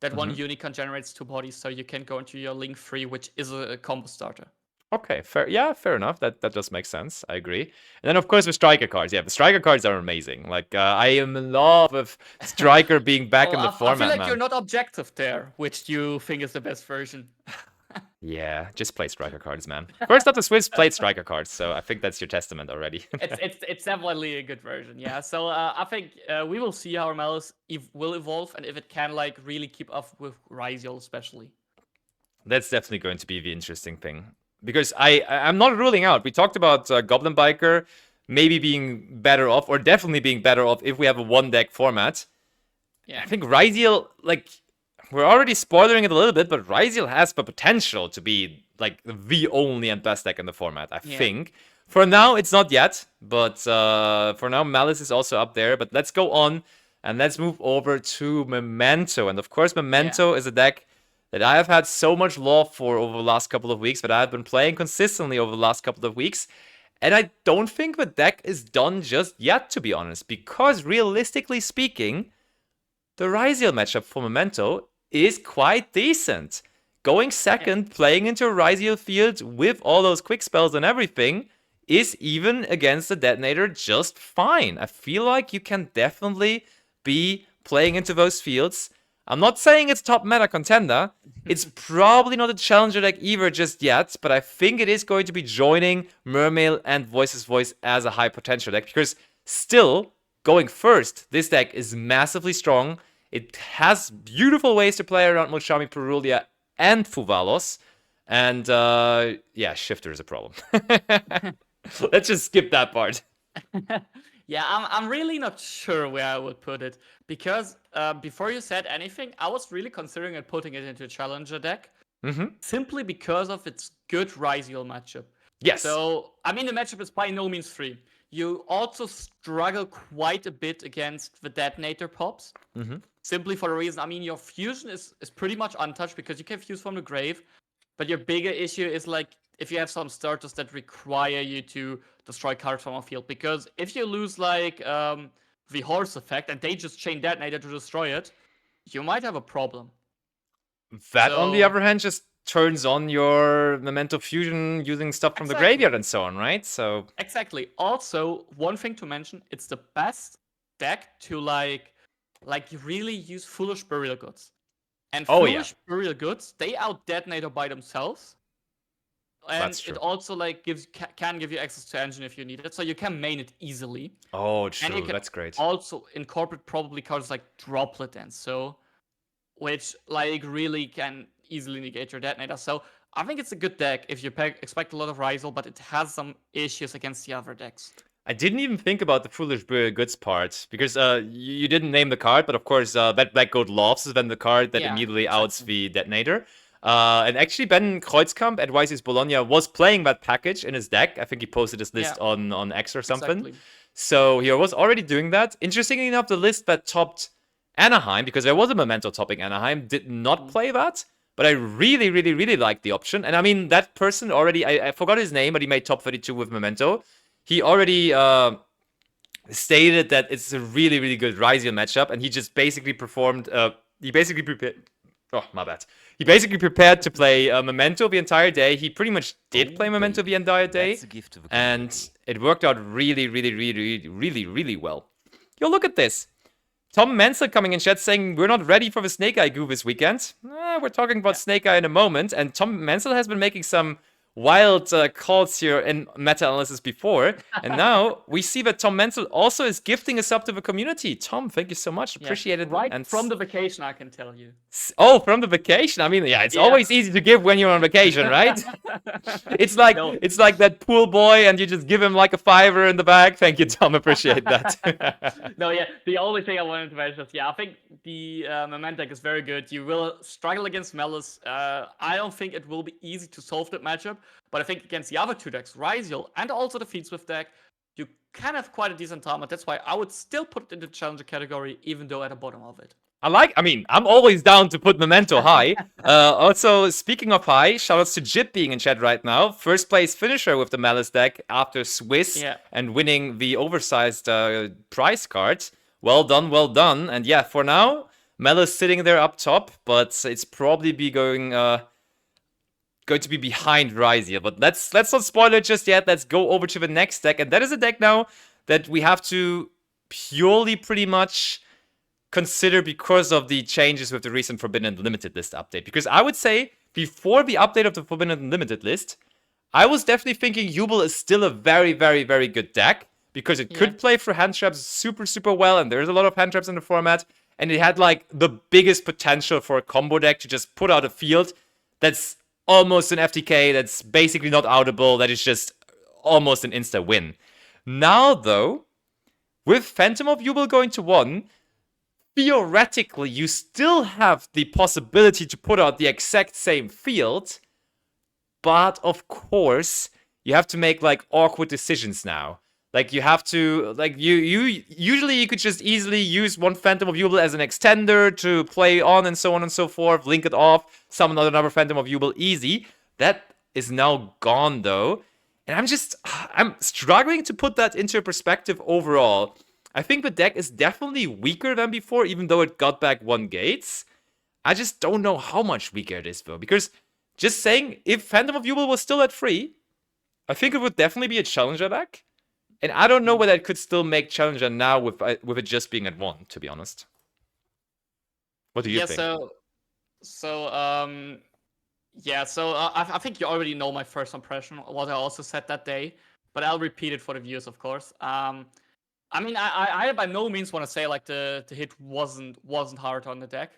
that one Unicorn generates 2 bodies, so you can go into your Link 3, which is a combo starter. Okay, fair. Yeah, fair enough. That does make sense. I agree. And then, of course, the Striker cards. Yeah, the Striker cards are amazing. Like, I am in love with Striker being back in the format, I feel like you're not objective there, which you think is the best version. Yeah, just play Striker cards, man. First up, the Swiss played Striker cards, so I think that's your testament already. it's definitely a good version, yeah. So I think we will see how Melis will evolve, and if it can like really keep up with Ryzeal especially. That's definitely going to be the interesting thing. Because I'm not ruling out. We talked about Goblin Biker maybe being better off, or definitely being better off if we have a 1-deck format. Yeah. I think Ryzeal, like, we're already spoiling it a little bit, but Ryzeal has the potential to be, like, the only and best deck in the format, I think. For now, it's not yet, but for now, Melis is also up there. But let's go on, and let's move over to Memento. And, of course, Memento is a deck that I have had so much love for over the last couple of weeks, but I've been playing consistently over the last couple of weeks. And I don't think the deck is done just yet, to be honest, because realistically speaking, the Ryzeal matchup for Memento is quite decent. Going second, playing into a Ryzeal field with all those quick spells and everything is even against the Detonator just fine. I feel like you can definitely be playing into those fields. I'm not saying it's top meta contender. It's probably not a challenger deck either just yet, but I think it is going to be joining Mermail and Voiceless Voice as a high potential deck, because still, going first, this deck is massively strong. It has beautiful ways to play around Mochami, Perulia, and Fuvalos. And, yeah, Shifter is a problem. Let's just skip that part. Yeah, I'm really not sure where I would put it, because before you said anything, I was really considering putting it into a challenger deck, simply because of its good Ryzeal matchup. Yes. So, I mean, the matchup is by no means free. You also struggle quite a bit against the Detonator pops, simply for the reason, I mean, your fusion is pretty much untouched, because you can fuse from the grave, But your bigger issue is like if you have some starters that require you to destroy cards from a field, because if you lose like the horse effect and they just chain detonator to destroy it, you might have a problem. That, on the other hand, just turns on your Memento Fusion using stuff from the graveyard and so on, right? So exactly. Also, one thing to mention, it's the best deck to like really use Foolish Burial Goods. And Foolish Burial Goods, they out detonator by themselves. And it also like can give you access to engine if you need it, so you can main it easily. Oh, true. And you can that's great. Also incorporate probably cards like Droplet and so, which like really can easily negate your detonator. So I think it's a good deck if you expect a lot of Ryzeal, but it has some issues against the other decks. I didn't even think about the Foolish Burial Goods part, because you didn't name the card, but of course, that Black Gold Loves is then the card that immediately outs the detonator. And actually, Ben Kreuzkamp at YC's Bologna was playing that package in his deck. I think he posted his list on X or something. Exactly. So he was already doing that. Interestingly enough, the list that topped Anaheim, because there was a Memento topping Anaheim, did not play that. But I really, really, really liked the option. And I mean, that person already, I forgot his name, but he made top 32 with Memento. He already stated that it's a really, really good Ryzeal matchup. And he just basically performed, he basically prepared, oh, my bad. He basically prepared to play Memento the entire day. He pretty much did play Memento the entire day. And it worked out really, really, really, really, really well. Yo, look at this. Tom Mansell coming in chat saying, we're not ready for the Snake Eye goo this weekend. We're talking about Snake Eye in a moment. And Tom Mansell has been making some wild calls here in meta-analysis before. And now we see that Tom Mansell also is gifting a sub to the community. Tom, thank you so much. Appreciate it. Right, and from the vacation, I can tell you. Oh, from the vacation. I mean, it's always easy to give when you're on vacation, right? It's like that pool boy and you just give him like a $5 in the bag. Thank you, Tom. Appreciate that. No, the only thing I wanted to mention is, I think the Memento deck is very good. You will struggle against Melis. I don't think it will be easy to solve that matchup. But I think against the other two decks, Ryzeal and also the Fiend Smith deck, you can have quite a decent time. But that's why I would still put it in the challenger category, even though at the bottom of it. I mean, I'm always down to put Memento high. Also, speaking of high, shoutouts to Jip being in chat right now. First place finisher with the Melis deck after Swiss and winning the oversized prize cards. Well done, well done. And for now, Melis sitting there up top, but it's probably going to be behind Ryzeal. But let's not spoil it just yet. Let's go over to the next deck. And that is a deck now that we have to purely pretty much consider because of the changes with the recent Forbidden Unlimited list update. Because I would say, before the update of the Forbidden Unlimited list, I was definitely thinking Yubel is still a very, very, very good deck. Because it could play through hand traps super, super well. And there's a lot of hand traps in the format. And it had like the biggest potential for a combo deck to just put out a field that's almost an FTK, that's basically not outable, that is just almost an insta win. Now, though, with Phantom of Yubel going to 1, theoretically, you still have the possibility to put out the exact same field, but of course, you have to make like awkward decisions now. Like you have to, like usually you could just easily use one Phantom of Yubel as an extender to play on and so on and so forth, link it off, summon another Phantom of Yubel easy. That is now gone though. And I'm struggling to put that into perspective overall. I think the deck is definitely weaker than before, even though it got back 1 gates. I just don't know how much weaker it is though, because just saying, if Phantom of Yubel was still at 3, I think it would definitely be a challenger deck. And I don't know whether it could still make challenger now with it just being at 1, to be honest. What do you think? I think you already know my first impression, what I also said that day. But I'll repeat it for the viewers, of course. I mean, I by no means want to say like the hit wasn't hard on the deck.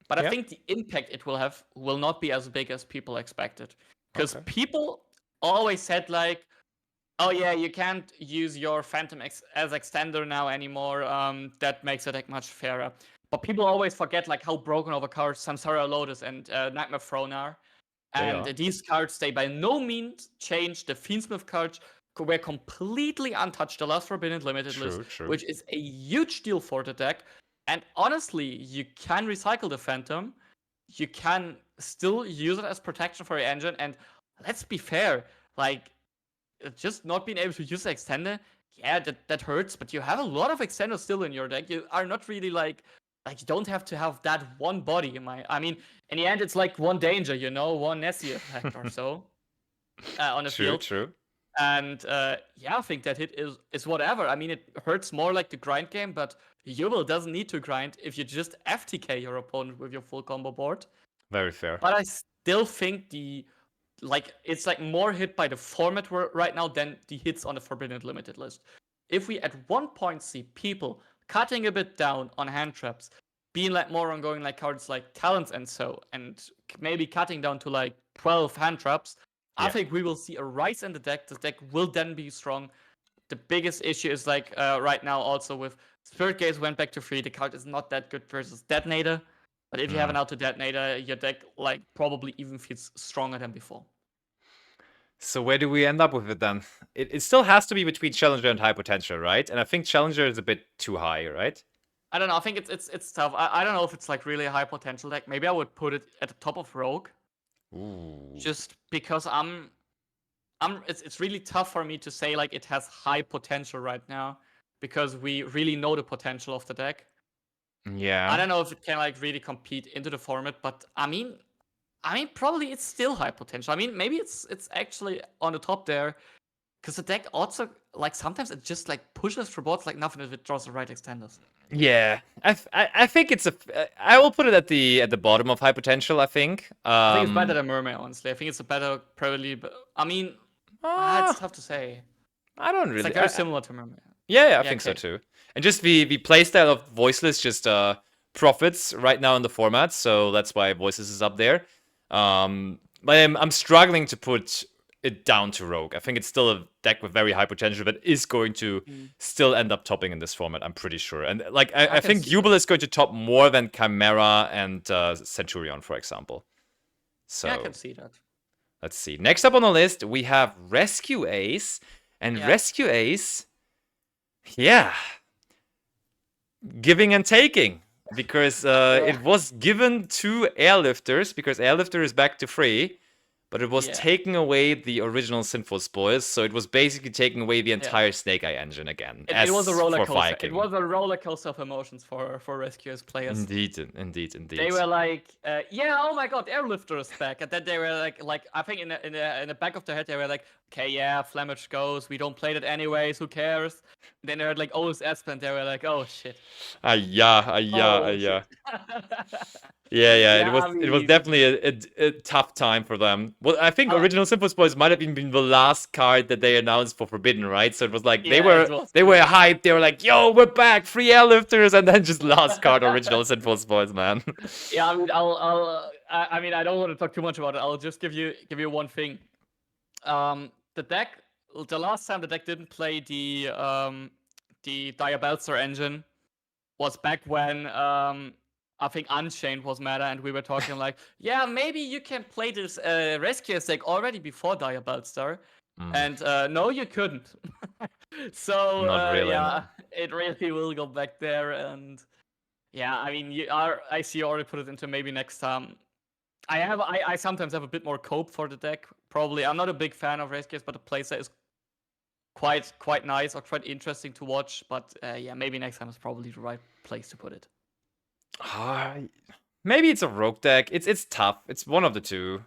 But I think the impact it will have will not be as big as people expected. Because people always said like, oh yeah, you can't use your Phantom as extender now anymore. That makes the deck much fairer. But people always forget like how broken over cards Samsara Lotus and Nightmare Throne are. And these cards, they by no means change. The Fiend Smith cards were completely untouched the last Forbidden Limited list, which is a huge deal for the deck. And honestly, you can recycle the Phantom. You can still use it as protection for your engine. And let's be fair, like, just not being able to use the extender, yeah, that hurts, but you have a lot of extenders still in your deck. You are not really like you don't have to have that one body. I mean, in the end, it's like one danger, one Nessie effect or so on the field. True. And yeah, I think that hit is whatever. I mean, it hurts more like the grind game, but Yubel doesn't need to grind if you just FTK your opponent with your full combo board. Very fair. But I still think it's like more hit by the format right now than the hits on the Forbidden Limited list. If we at one point see people cutting a bit down on hand traps, being like more on going like cards like Talents and maybe cutting down to like 12 hand traps, I think we will see a rise in the deck. The deck will then be strong. The biggest issue is like right now also with Spirit Gaze went back to 3. The card is not that good versus Detonator. But if you have an auto Detonator, your deck like probably even feels stronger than before. So where do we end up with it then? It still has to be between Challenger and High Potential, right? And I think Challenger is a bit too high, right? I don't know. I think it's tough. I don't know if it's like really a High Potential deck. Maybe I would put it at the top of Rogue. Ooh. Just because it's really tough for me to say like it has high potential right now because we really know the potential of the deck. Yeah. I don't know if it can like really compete into the format, but I mean probably it's still high potential. I mean, maybe it's actually on the top there because the deck also like sometimes it just like pushes for boards like nothing if it draws the right extenders. Yeah, I think it's I will put it at the bottom of high potential. I think. I think it's better than Mermail, honestly. I think it's a better probably. I mean, it's tough to say. I don't really. It's like very similar to Mermail. Yeah, I think so too. And just the playstyle of Voiceless just profits right now in the format, so that's why Voiceless is up there. But I'm struggling to put it down to Rogue. I think it's still a deck with very high potential, but is going to still end up topping in this format, I'm pretty sure. And like I think Yubel is going to top more than Chimera and Centurion, for example. So yeah, I can see that. Let's see. Next up on the list, we have Rescue Ace. And Rescue Ace, giving and taking. Because it was given to Airlifters, because Airlifter is back to free. But it was taking away the original Sinful Spoils, so it was basically taking away the entire Snake Eye engine again. It was a roller coaster. It was a roller coaster of emotions for Rescuers players. Indeed. They were like, oh my god, Airlifter is back, and then they were like, I think in the back of their head they were like, okay, Flamage goes, we don't play that anyways, who cares? And then they heard like, oh, it's Espen, they were like, oh shit. Yeah. It was definitely a tough time for them. Well, I think original Simple Spoils might have even been the last card that they announced for Forbidden, right? So it was like they were hyped. They were like, "Yo, we're back, free Airlifters," and then just last card original Sinful Spoils, man. Yeah, I mean, I don't want to talk too much about it. I'll just give you one thing. The last time the deck didn't play the Diabelster engine was back when I think Unchained was meta, and we were talking like, maybe you can play this Rescue deck already before Diabelster. And no, you couldn't. So not really. It really will go back there. And I mean, I see you already put it into maybe next time. I sometimes have a bit more cope for the deck. Probably, I'm not a big fan of Rescues, but the playset is quite nice or quite interesting to watch. But maybe next time is probably the right place to put it. Maybe it's a Rogue deck. It's tough. It's one of the two.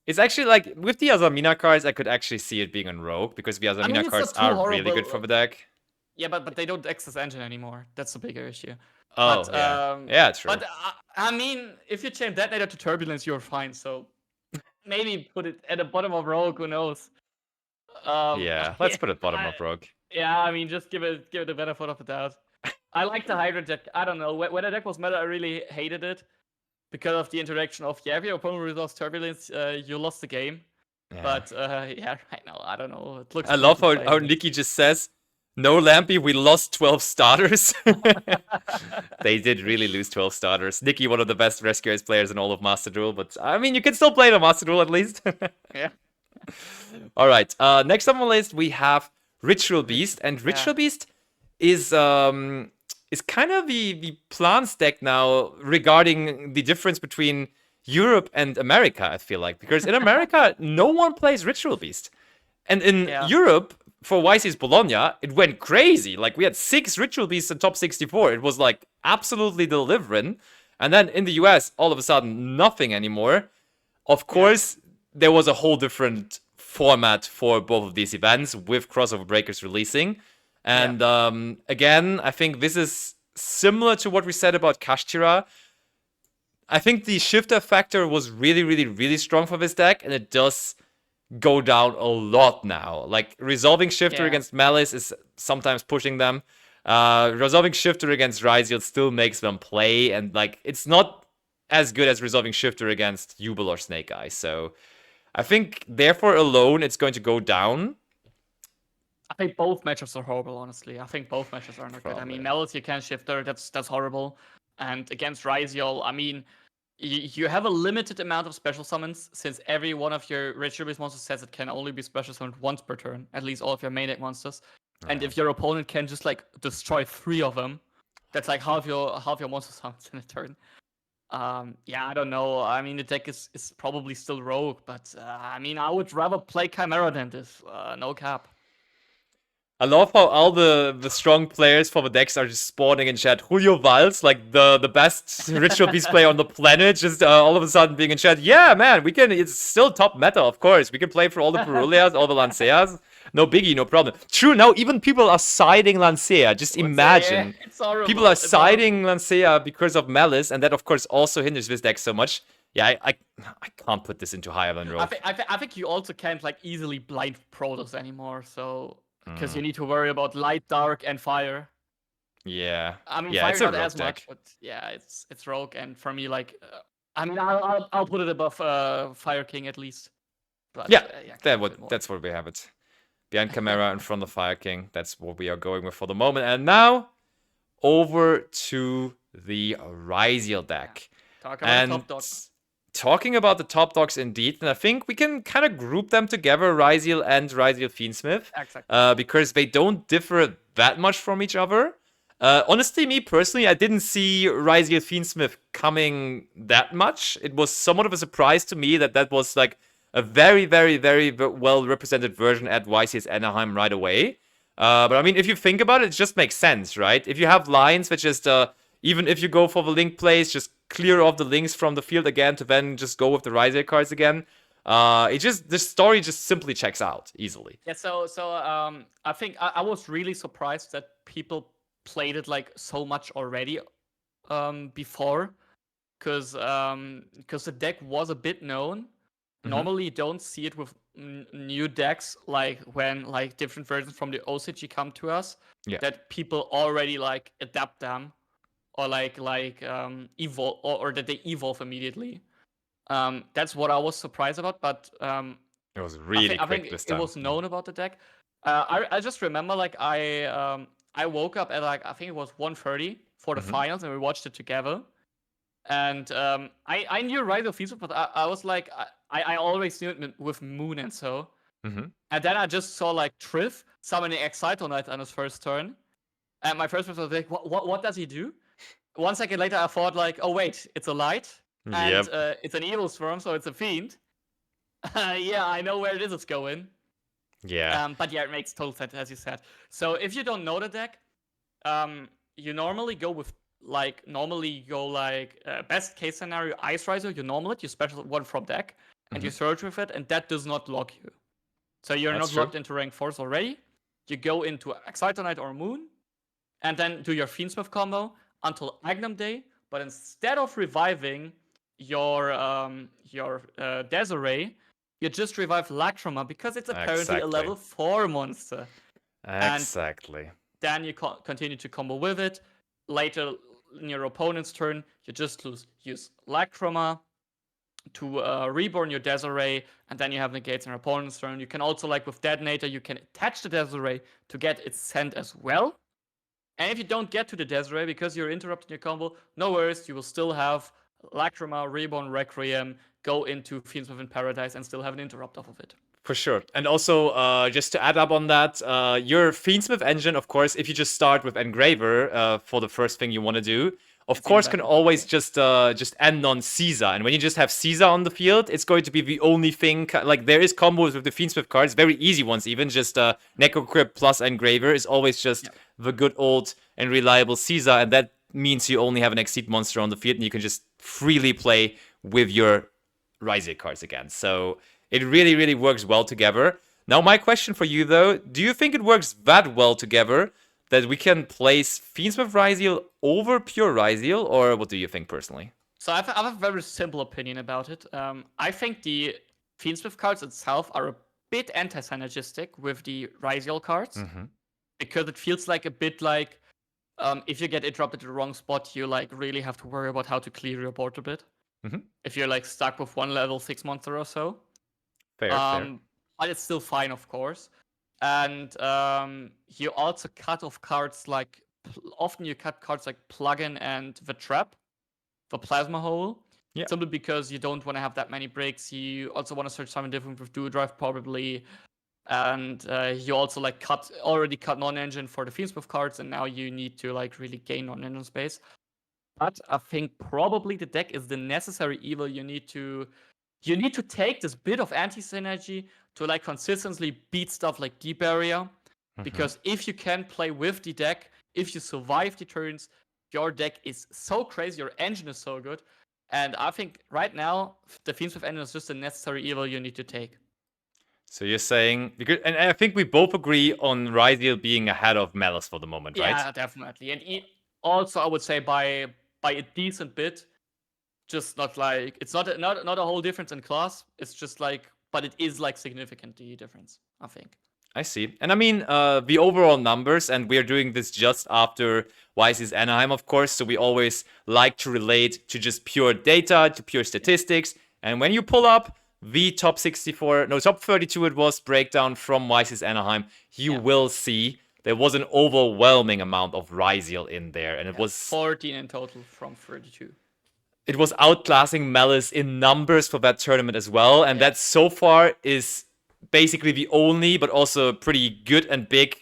It's actually like with the Azamina cards, I could actually see it being on Rogue because the Azamina cards are really good for the deck. Yeah, but they don't access engine anymore. That's the bigger issue. Oh, but, true. But I mean, if you change Detonator to Turbulence, you're fine. So maybe put it at the bottom of Rogue. Who knows? Let's put it bottom of Rogue. Yeah, I mean, just give it the benefit of the doubt. I like the Hydra deck. I don't know. When the deck was meta, I really hated it because of the interaction of, if your opponent resolves Turbulence, you lost the game. Yeah. But, right now, I don't know. It looks. I love how Nikki just says, no, Lampy, we lost 12 starters. They did really lose 12 starters. Nikki, one of the best Rescuers players in all of Master Duel, but, I mean, you can still play the Master Duel at least. Yeah. All right. Next on the list, we have Ritual Beast, and Ritual Beast is kind of the plants deck now regarding the difference between Europe and America, I feel like. Because in America, no one plays Ritual Beast. And in Europe, for YC's Bologna, it went crazy. Like, we had 6 Ritual Beasts in top 64. It was, like, absolutely delivering. And then in the US, all of a sudden, nothing anymore. Of course, there was a whole different format for both of these events with Crossover Breakers releasing. And again, I think this is similar to what we said about Kashtira. I think the shifter factor was really, really, really strong for this deck, and it does go down a lot now. Like, resolving shifter against Melis is sometimes pushing them. Resolving shifter against Ryzeal still makes them play, and like, it's not as good as resolving shifter against Yubel or Snake Eyes. So I think therefore alone it's going to go down. I think both matchups are horrible, honestly. I think both matchups are not good. I mean, Melis, you can shifter, that's horrible. And against Ryzeal, I mean, you have a limited amount of special summons, since every one of your Ritual Beast monsters says it can only be special summoned once per turn, at least all of your main deck monsters. And if your opponent can just like destroy 3 of them, that's like half your monster summons in a turn. Yeah, I don't know. I mean, the deck is probably still rogue, but I mean, I would rather play Chimera than this. No cap. I love how all the strong players for the decks are just spawning in chat. Julio Valls, like the best Ritual Beast player on the planet, just all of a sudden being in chat. Yeah, man, we can. It's still top meta, of course. We can play for all the Perulias, all the Lanceas. No biggie, no problem. True, now even people are siding Lancea. Just imagine. People are siding Lancea because of Melis, and that, of course, also hinders this deck so much. Yeah, I can't put this into higher than rogue. I think you also can't like easily blind Protoss anymore, so... Because you need to worry about light, dark, and fire. Yeah. I mean, fire not as much, but yeah, it's rogue, and for me, like, I mean, I'll put it above Fire King at least. But, yeah, that's what we have it. Behind Chimera, in front of Fire King. That's what we are going with for the moment. And now, over to the Ryzeal deck. Talk about the top dogs. Talking about the top dogs indeed, and I think we can kind of group them together, Ryzeal and Ryzeal Fiend Smith. Exactly. Because they don't differ that much from each other. Honestly, me personally, I didn't see Ryzeal Fiend Smith coming that much. It was somewhat of a surprise to me that was like a very, very, very well represented version at YCS Anaheim right away. But I mean, if you think about it, it just makes sense, right? If you have lines which just, even if you go for the link plays, just clear off the links from the field again to then just go with the Ryzeal cards again. The story just simply checks out easily. Yeah, so I think I was really surprised that people played it like so much already before, because the deck was a bit known. Normally, you don't see it with new decks, like when like different versions from the OCG come to us, that people already like adapt them, or like evolve, or that they evolve immediately. That's what I was surprised about, but it was really quick this time. It was known about the deck. I just remember like I woke up at like I think it was 1:30 for the finals, and we watched it together. And I knew Ryzeal Fiend Smith, but I was like I always knew it with Moon and so. And then I just saw like Triff summoning Excitonite on his first turn, and my first person was like, what does he do? 1 second later, I thought like, oh wait, it's a light, and it's an evil swarm, so it's a fiend. Yeah, I know where this is going. Yeah. But yeah, it makes total sense, as you said. So if you don't know the deck, you normally go with best case scenario Ice Riser. You normal it, you special one from deck, and you search with it, and that does not lock you. So you're not locked into rank 4s already. You go into Excitonite or Moon, and then do your Fiend Smith combo until Agnum Day. But instead of reviving your Desiree, you just revive Lacrima because it's apparently a level 4 monster. Exactly. And then you continue to combo with it. Later in your opponent's turn, you just use Lacrima to reborn your Desiree, and then you have negates in your opponent's turn. You can also, like with Detonator, you can attach the Desiree to get its send as well. And if you don't get to the Desiree because you're interrupting your combo, no worries, you will still have Lacrima, Reborn, Requiem, go into Fiend Smith in Paradise and still have an interrupt off of it. For sure. And also, just to add up on that, your Fiend Smith engine, of course, if you just start with Engraver for the first thing you want to do, of course, can always just end on Caesar. And when you just have Caesar on the field, it's going to be the only thing. Like, there is combos with the Fiend Smith cards, very easy ones even. Just Necrocrypt plus Engraver is always just the good old and reliable Caesar. And that means you only have an Exceed monster on the field, and you can just freely play with your Ryzeal cards again. So it really, really works well together. Now, my question for you, though, do you think it works that well together that we can place Fiend Smith Ryzeal over pure Ryzeal, or what do you think personally? So I have a very simple opinion about it. I think the Fiend Smith cards itself are a bit anti-synergistic with the Ryzeal cards, because it feels like a bit like if you get interrupted at the wrong spot, you like really have to worry about how to clear your board a bit. If you're like stuck with one level 6 monster or so. Fair. But it's still fine, of course. And you also cut off cards like, often you cut cards like Plugin and the Trap, the Plasma Hole. Yeah. Simply because you don't want to have that many breaks. You also want to search something different with Dual Drive, probably. And you also like already cut non-engine for the Fiend Smith cards, and now you need to like really gain non-engine space. But I think probably the deck is the necessary evil. You need to take this bit of anti-synergy to like consistently beat stuff like Deep Area. Because if you can play with the deck, if you survive the turns, your deck is so crazy, your engine is so good. And I think right now, the Fiend Smith engine is just a necessary evil you need to take. So you're saying, and I think we both agree on Ryzeal being ahead of Melis for the moment, right? Yeah, definitely. And also, I would say by a decent bit, just not like, it's not a whole difference in class. It's just like, but it is like significantly difference, I think. I see. And I mean, the overall numbers, and we're doing this just after YC's Anaheim, of course, so we always like to relate to just pure data, to pure statistics. And when you pull up the top 32 it was, breakdown from YC's Anaheim, you will see there was an overwhelming amount of Ryzeal in there. And it was 14 in total from 32. It was outclassing Melis in numbers for that tournament as well. And that so far is basically the only, but also pretty good and big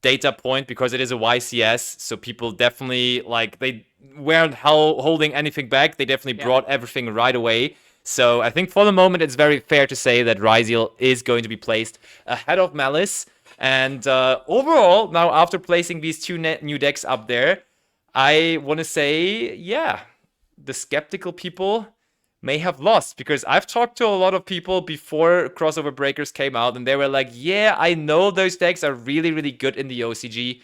data point, because it is a YCS. So people definitely, like, they weren't holding anything back. They definitely brought everything right away. So I think for the moment, it's very fair to say that Ryzeal is going to be placed ahead of Melis. And overall, now after placing these two new decks up there, I want to say, the skeptical people may have lost, because I've talked to a lot of people before Crossover Breakers came out, and they were like, yeah, I know those decks are really, really good in the OCG.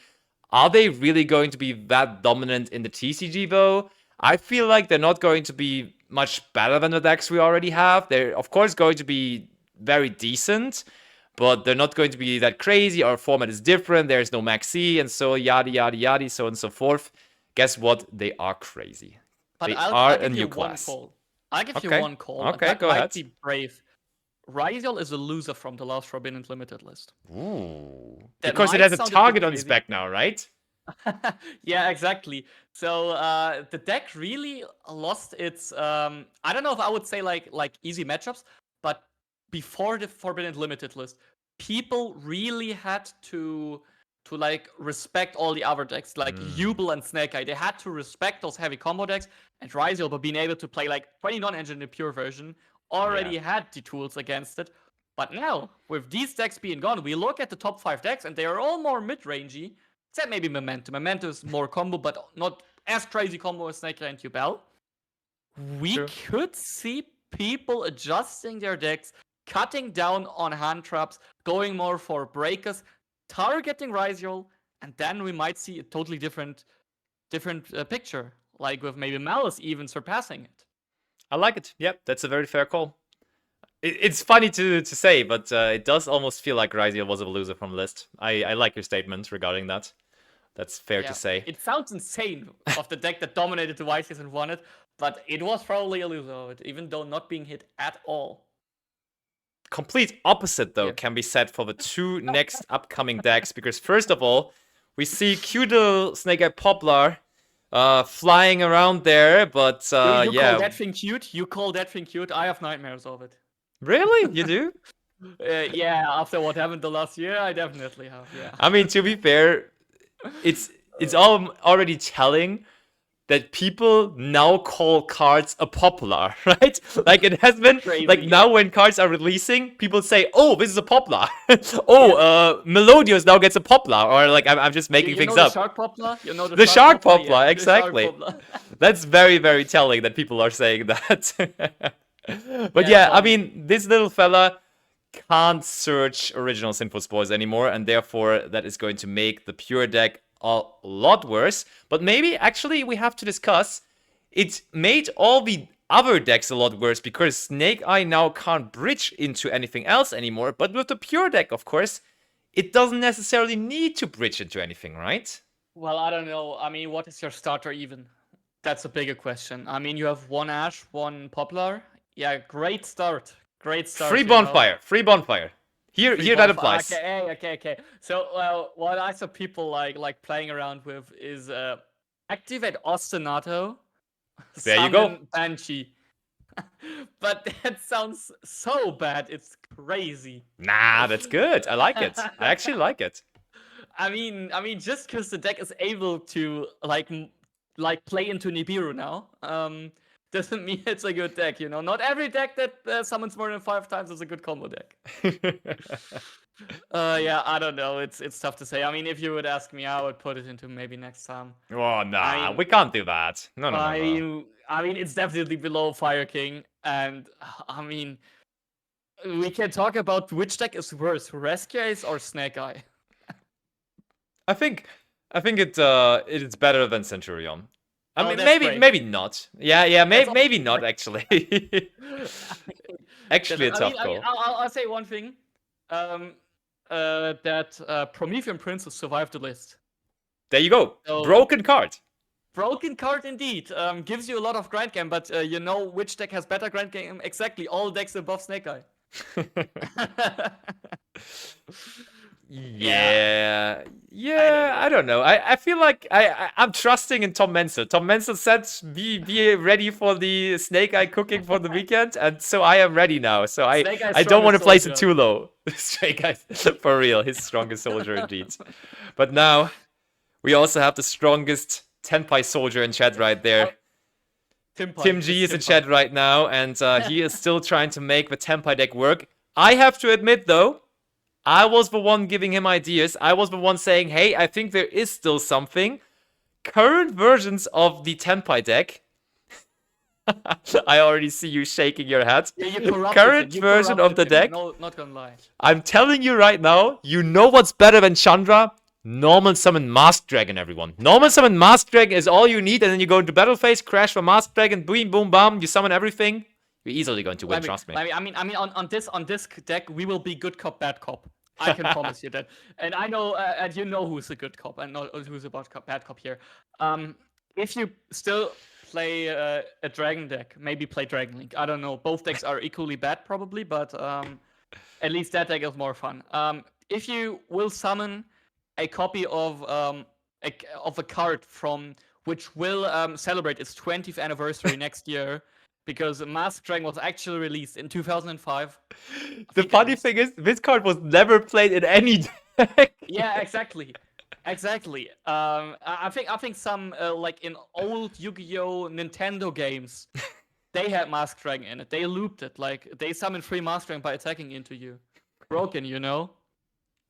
Are they really going to be that dominant in the TCG, though? I feel like they're not going to be much better than the decks we already have. They're, of course, going to be very decent, but they're not going to be that crazy. Our format is different. There's no Maxi, and so yada, yada, yada, so on and so forth. Guess what? They are crazy. But I'll give you one call. I'll give you one call. Okay, go ahead. Be brave. Ryzeal is a loser from the last Forbidden Limited list. Ooh. Because it has a target on its back now, right? Yeah, exactly. So the deck really lost its, I don't know if I would say like easy matchups, but before the Forbidden Limited list, people really had to like respect all the other decks, like Yubel and Snake Eye. They had to respect those heavy combo decks, and Ryzeal, but being able to play like 20 non-engine in the pure version, already had the tools against it. But now, with these decks being gone, we look at the top 5 decks, and they are all more mid-rangey, except maybe Memento. Memento is more combo, but not as crazy combo as Snake Eye and Yubel. We could see people adjusting their decks, cutting down on hand traps, going more for breakers, targeting Ryzeal, and then we might see a totally different picture, like with maybe Melis even surpassing it. I like it. Yep, that's a very fair call. It's funny to say, but it does almost feel like Ryzeal was a loser from the list. I like your statement regarding that. That's fair to say. It sounds insane of the deck that dominated the YCS and won it, but it was probably a loser of it, even though not being hit at all. Complete opposite, though, can be said for the two next upcoming decks, because first of all, we see cute little Snake Eye Poplar flying around there, but you call that thing cute? You call that thing cute? I have nightmares of it. Really? You do? Yeah, after what happened the last year, I definitely have, yeah. I mean, to be fair, it's all already telling that people now call cards a popular, right? Like it has been Crazy. like now when cards are releasing, people say, "Oh, this is a popular." Melodious now gets a popular, or like I'm just making things up. Shark popular? You know the shark popular, yeah. exactly. The shark popular. That's very, very telling that people are saying that. But yeah, I mean, this little fella can't search original Sinful Spores anymore, and therefore that is going to make the pure deck a lot worse. But maybe actually we have to discuss, it made all the other decks a lot worse because Snake Eye now can't bridge into anything else anymore. But with the pure deck, of course, it doesn't necessarily need to bridge into anything, right? Well, I don't know. I mean, what is your starter even? That's a bigger question. I mean, you have one Ash, one Poplar. Yeah, great start. Great start. Free bonfire. Free bonfire. Here that applies. Okay. So, what I saw people like playing around with is activate Ostinato. There you go. Banshee. But that sounds so bad. It's crazy. Nah, that's good. I like it. I actually like it. I mean, just because the deck is able to like play into Nibiru now, doesn't mean it's a good deck, you know. Not every deck that summons more than 5 times is a good combo deck. Yeah, I don't know. It's tough to say. I mean, if you would ask me, I would put it into maybe next time. Oh, nah, we can't do that. No. I mean, it's definitely below Fire King, and I mean, we can talk about which deck is worse, Rescue Ace or Snake Eye. I think it is better than Centurion. I mean, maybe not. Yeah, maybe not actually. Actually, a tough call. I'll say one thing. That Promethean Princess survived the list. There you go. So, broken card. Broken card indeed. Gives you a lot of grind game, but you know which deck has better grind game? Exactly, all decks above Snake Eye. Yeah, I don't know. I feel like I'm trusting in Tom Menzel. Tom Menzel said be ready for the Snake Eye cooking for the weekend, and so I am ready now. So I don't want to place it too low. Snake Eye, for real, his strongest soldier indeed. But now we also have the strongest Tenpai soldier in chat right there. Tim G is in chat right now, and he is still trying to make the Tenpai deck work. I have to admit though, I was the one giving him ideas. I was the one saying, hey, I think there is still something. Current versions of the Tenpai deck. I already see you shaking your head. Yeah, current version of the deck. No, not gonna lie. I'm telling you right now, you know what's better than Chandra? Normal summon Mask Dragon, everyone. Normal summon Mask Dragon is all you need, and then you go into battle phase, crash for Mask Dragon, boom, boom, bam, you summon everything. You're easily going to win, trust me. I mean, on this deck, we will be good cop, bad cop. I can promise you that. And I know, and you know who's a good cop and not who's a bad cop here. If you still play a dragon deck, maybe play Dragon Link. I don't know. Both decks are equally bad, probably, but at least that deck is more fun. If you will summon a copy of a card from which will celebrate its 20th anniversary next year. Because Mask Dragon was actually released in 2005. The funny thing is, this card was never played in any deck. Yeah, exactly. I think some like in old Yu-Gi-Oh! Nintendo games, they had Mask Dragon in it. They looped it. Like they summoned free Mask Dragon by attacking into you. Broken, you know.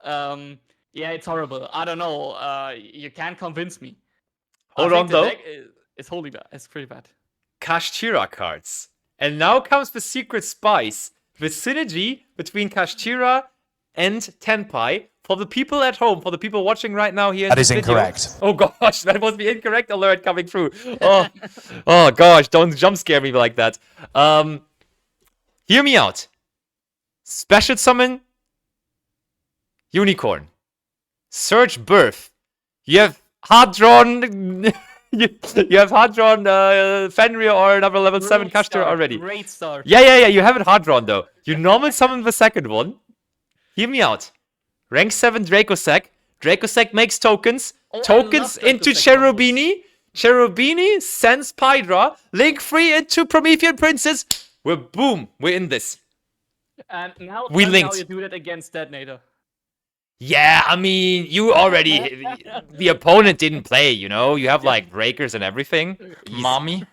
Yeah, it's horrible. I don't know. You can't convince me. Hold on though. It's wholly bad. It's pretty bad. Kashtira cards. And now comes the secret spice. The synergy between Kashtira and Tenpai. For the people at home, for the people watching right now here. That is incorrect. Oh gosh, that was the incorrect alert coming through. Oh gosh, don't jump scare me like that. Hear me out. Special summon Unicorn. Search Birth. You have hard drawn. You have hard drawn Fenrir or another level 7 Kashtira already. Great start. Yeah. You have it hard drawn though. You normal summon the second one. Hear me out. Rank 7 Dracossack. Dracossack makes tokens. Tokens into Cherubini. Cherubini sends Pydra. Link 3 into Promethean Princess. We're in this. And now we linked. How you do that against Detonator. Yeah, I mean, you already the opponent didn't play, you know? You have like breakers and everything. Easy. Mommy.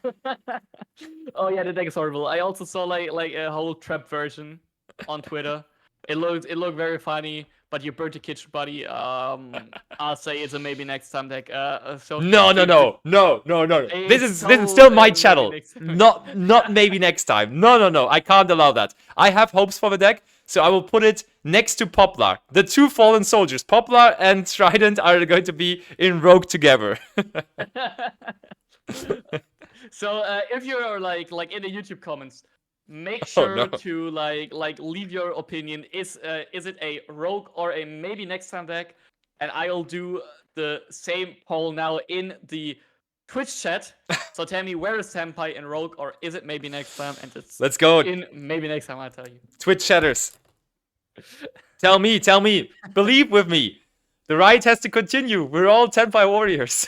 Oh yeah, the deck is horrible. I also saw like a whole trap version on Twitter. It looked very funny, but you burnt the kitchen buddy. I'll say it's a maybe next time deck. So no. This is still my channel. Not maybe next time. No. I can't allow that. I have hopes for the deck, so I will put it next to Poplar. The two fallen soldiers, Poplar and Trident, are going to be in Rogue together. So if you're like in the YouTube comments, make sure to like leave your opinion. Is it a Rogue or a maybe next time deck? And I'll do the same poll now in the Twitch chat. So tell me, where is Tenpai in Rogue, or is it maybe next time? And it's let's go in maybe next time. I'll tell you. Twitch chatters, tell me, believe with me. The ride has to continue. We're all Tenpai warriors.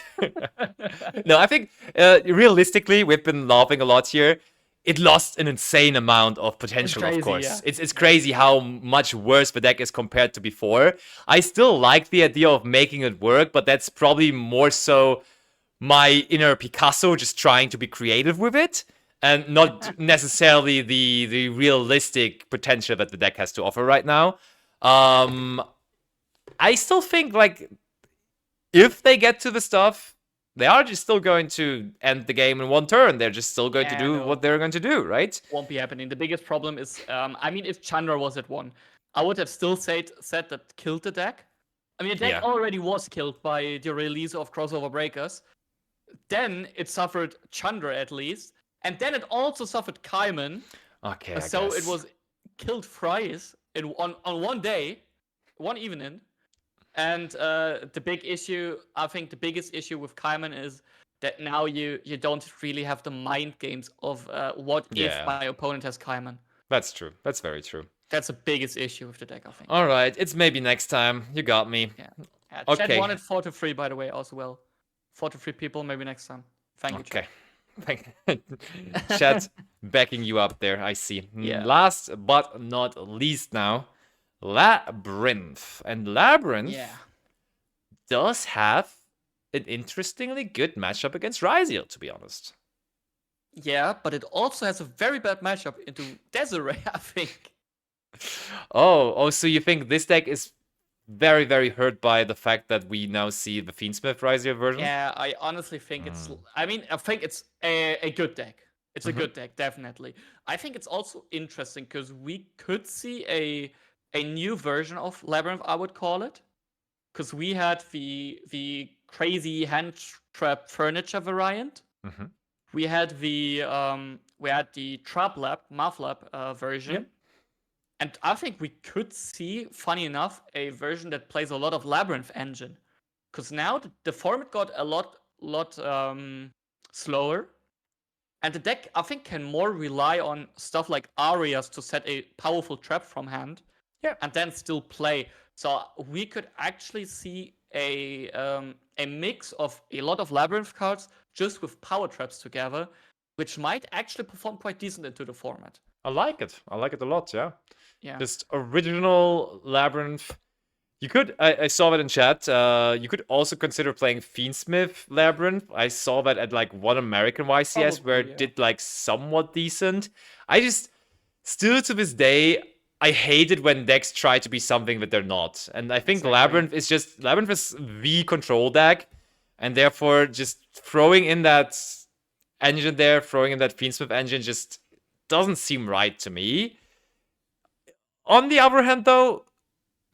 No, I think realistically, we've been laughing a lot here. It lost an insane amount of potential, crazy, of course. Yeah. It's crazy how much worse the deck is compared to before. I still like the idea of making it work, but that's probably more so my inner Picasso just trying to be creative with it, and not necessarily the realistic potential that the deck has to offer right now. I still think, like, if they get to the stuff, they are just still going to end the game in one turn. They're just still going to do what they're going to do, right? Won't be happening. The biggest problem is, I mean, if Chandra was at 1, I would have still said that killed the deck. I mean, the deck already was killed by the release of Crossover Breakers. Then it suffered Chandra at least. And then it also suffered Kaiman. Okay, so it was killed thrice on one day, one evening. And the big issue, I think the biggest issue with Kaiman is that now you don't really have the mind games of what if my opponent has Kaiman. That's true. That's very true. That's the biggest issue with the deck, I think. All right, it's maybe next time. You got me. Yeah. Okay. Chat wanted 4-3, by the way, also well. 4-3 people, maybe next time. Thank you, Chat. Okay. Chat backing you up there, I see. Yeah. Last but not least now, Labyrinth. And Labyrinth does have an interestingly good matchup against Ryzeal, to be honest. Yeah, but it also has a very bad matchup into Desiree, I think. Oh, so you think this deck is very, very hurt by the fact that we now see the Fiend Smith Ryzeal version? Yeah, I honestly think it's... I mean, I think it's a good deck. It's a good deck, definitely. I think it's also interesting because we could see a new version of Labyrinth, I would call it. Because we had the crazy hand trap furniture variant. We had the Trap Lab, Math Lab version. Yep. And I think we could see, funny enough, a version that plays a lot of Labyrinth engine. Because now the format got a lot slower. And the deck, I think, can more rely on stuff like Arias to set a powerful trap from hand. Yeah. And then still play. So we could actually see a mix of a lot of Labyrinth cards just with power traps together, which might actually perform quite decent into the format. I like it. I like it a lot, yeah. Yeah. Just original Labyrinth. You could, I saw that in chat, you could also consider playing Fiend Smith Labyrinth. I saw that at like one American YCS where it did like somewhat decent. I just, still to this day, I hate it when decks try to be something that they're not. And I think Labyrinth is the control deck. And therefore, just throwing in that engine there, throwing in that Fiend Smith engine just doesn't seem right to me. On the other hand, though,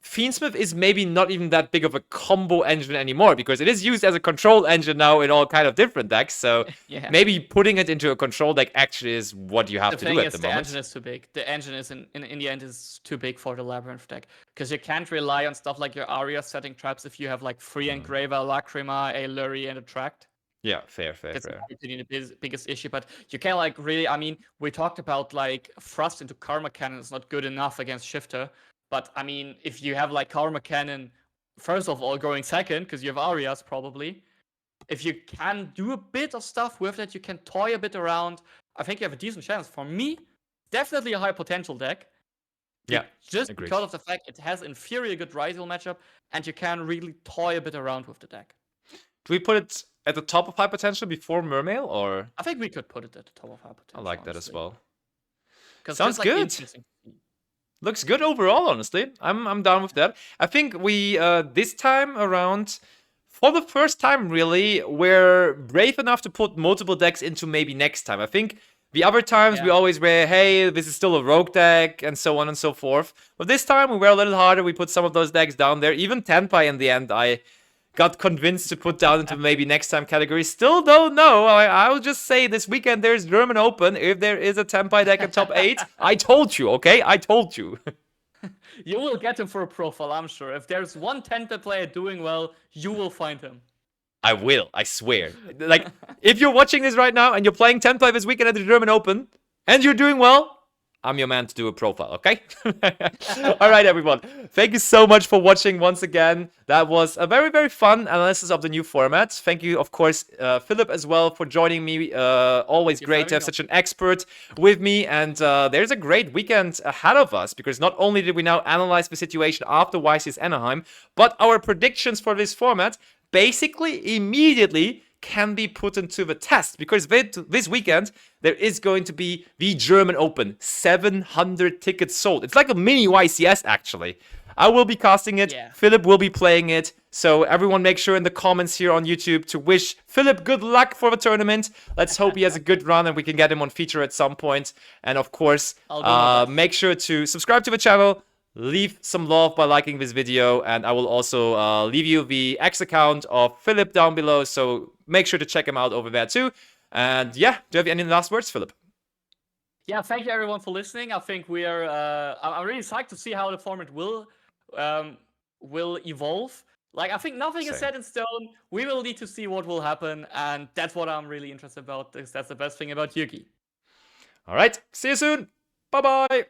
Fiend Smith is maybe not even that big of a combo engine anymore, because it is used as a control engine now in all kind of different decks. So maybe putting it into a control deck actually is what you have to do at the moment. The engine is too big. The engine is in the end is too big for the Labyrinth deck, because you can't rely on stuff like your Aria setting traps if you have like 3 Engraver, Lacrima, a Lurry, and a Tract. Yeah, fair. That's the biggest issue, but you can't like really. I mean, we talked about like thrust into Karma Cannon is not good enough against Shifter, but I mean, if you have like Karma Cannon, first of all, going second because you have Arias probably. If you can do a bit of stuff with that, you can toy a bit around. I think you have a decent chance. For me, definitely a high potential deck. Yeah, just because of the fact it has inferior good Ryzeal matchup, and you can really toy a bit around with the deck. Do we put it at the top of high potential before Mermail, or? I think we could put it at the top of high potential. I like that as well. Sounds good. Looks good overall, honestly. I'm down with that. I think we this time around, for the first time really, we're brave enough to put multiple decks into maybe next time. I think the other times we always were, hey, this is still a rogue deck, and so on and so forth. But this time we were a little harder. We put some of those decks down there. Even Tenpai in the end, I got convinced to put down into maybe next time category. Still don't know. I'll just say this weekend there's German Open. If there is a Tenpai deck at top 8, I told you, okay? I told you. You will get him for a profile, I'm sure. If there's one Tenpai player doing well, you will find him. I will, I swear. Like, if you're watching this right now and you're playing Tenpai this weekend at the German Open, and you're doing well, I'm your man to do a profile, okay? All right, everyone. Thank you so much for watching once again. That was a very, very fun analysis of the new format. Thank you, of course, Philip, as well, for joining me. Always great to have such an expert with me. And there's a great weekend ahead of us, because not only did we now analyze the situation after Voiceless Anaheim, but our predictions for this format basically immediately can be put into the test, because this weekend there is going to be the German Open. 700 tickets sold. It's like a mini YCS, actually. I will be casting it. Yeah. Philip will be playing it. So everyone make sure in the comments here on YouTube to wish Philip good luck for the tournament. Let's hope he has a good run and we can get him on feature at some point. And of course, make sure to subscribe to the channel. Leave some love by liking this video, and I will also leave you the X account of Philip down below, so make sure to check him out over there too. And yeah, do you have any last words, Philip? Yeah, thank you everyone for listening. I think we are. I'm really psyched to see how the format will evolve. Like, I think nothing is set in stone. We will need to see what will happen, and that's what I'm really interested about, because that's the best thing about Yugi. All right, see you soon. Bye bye.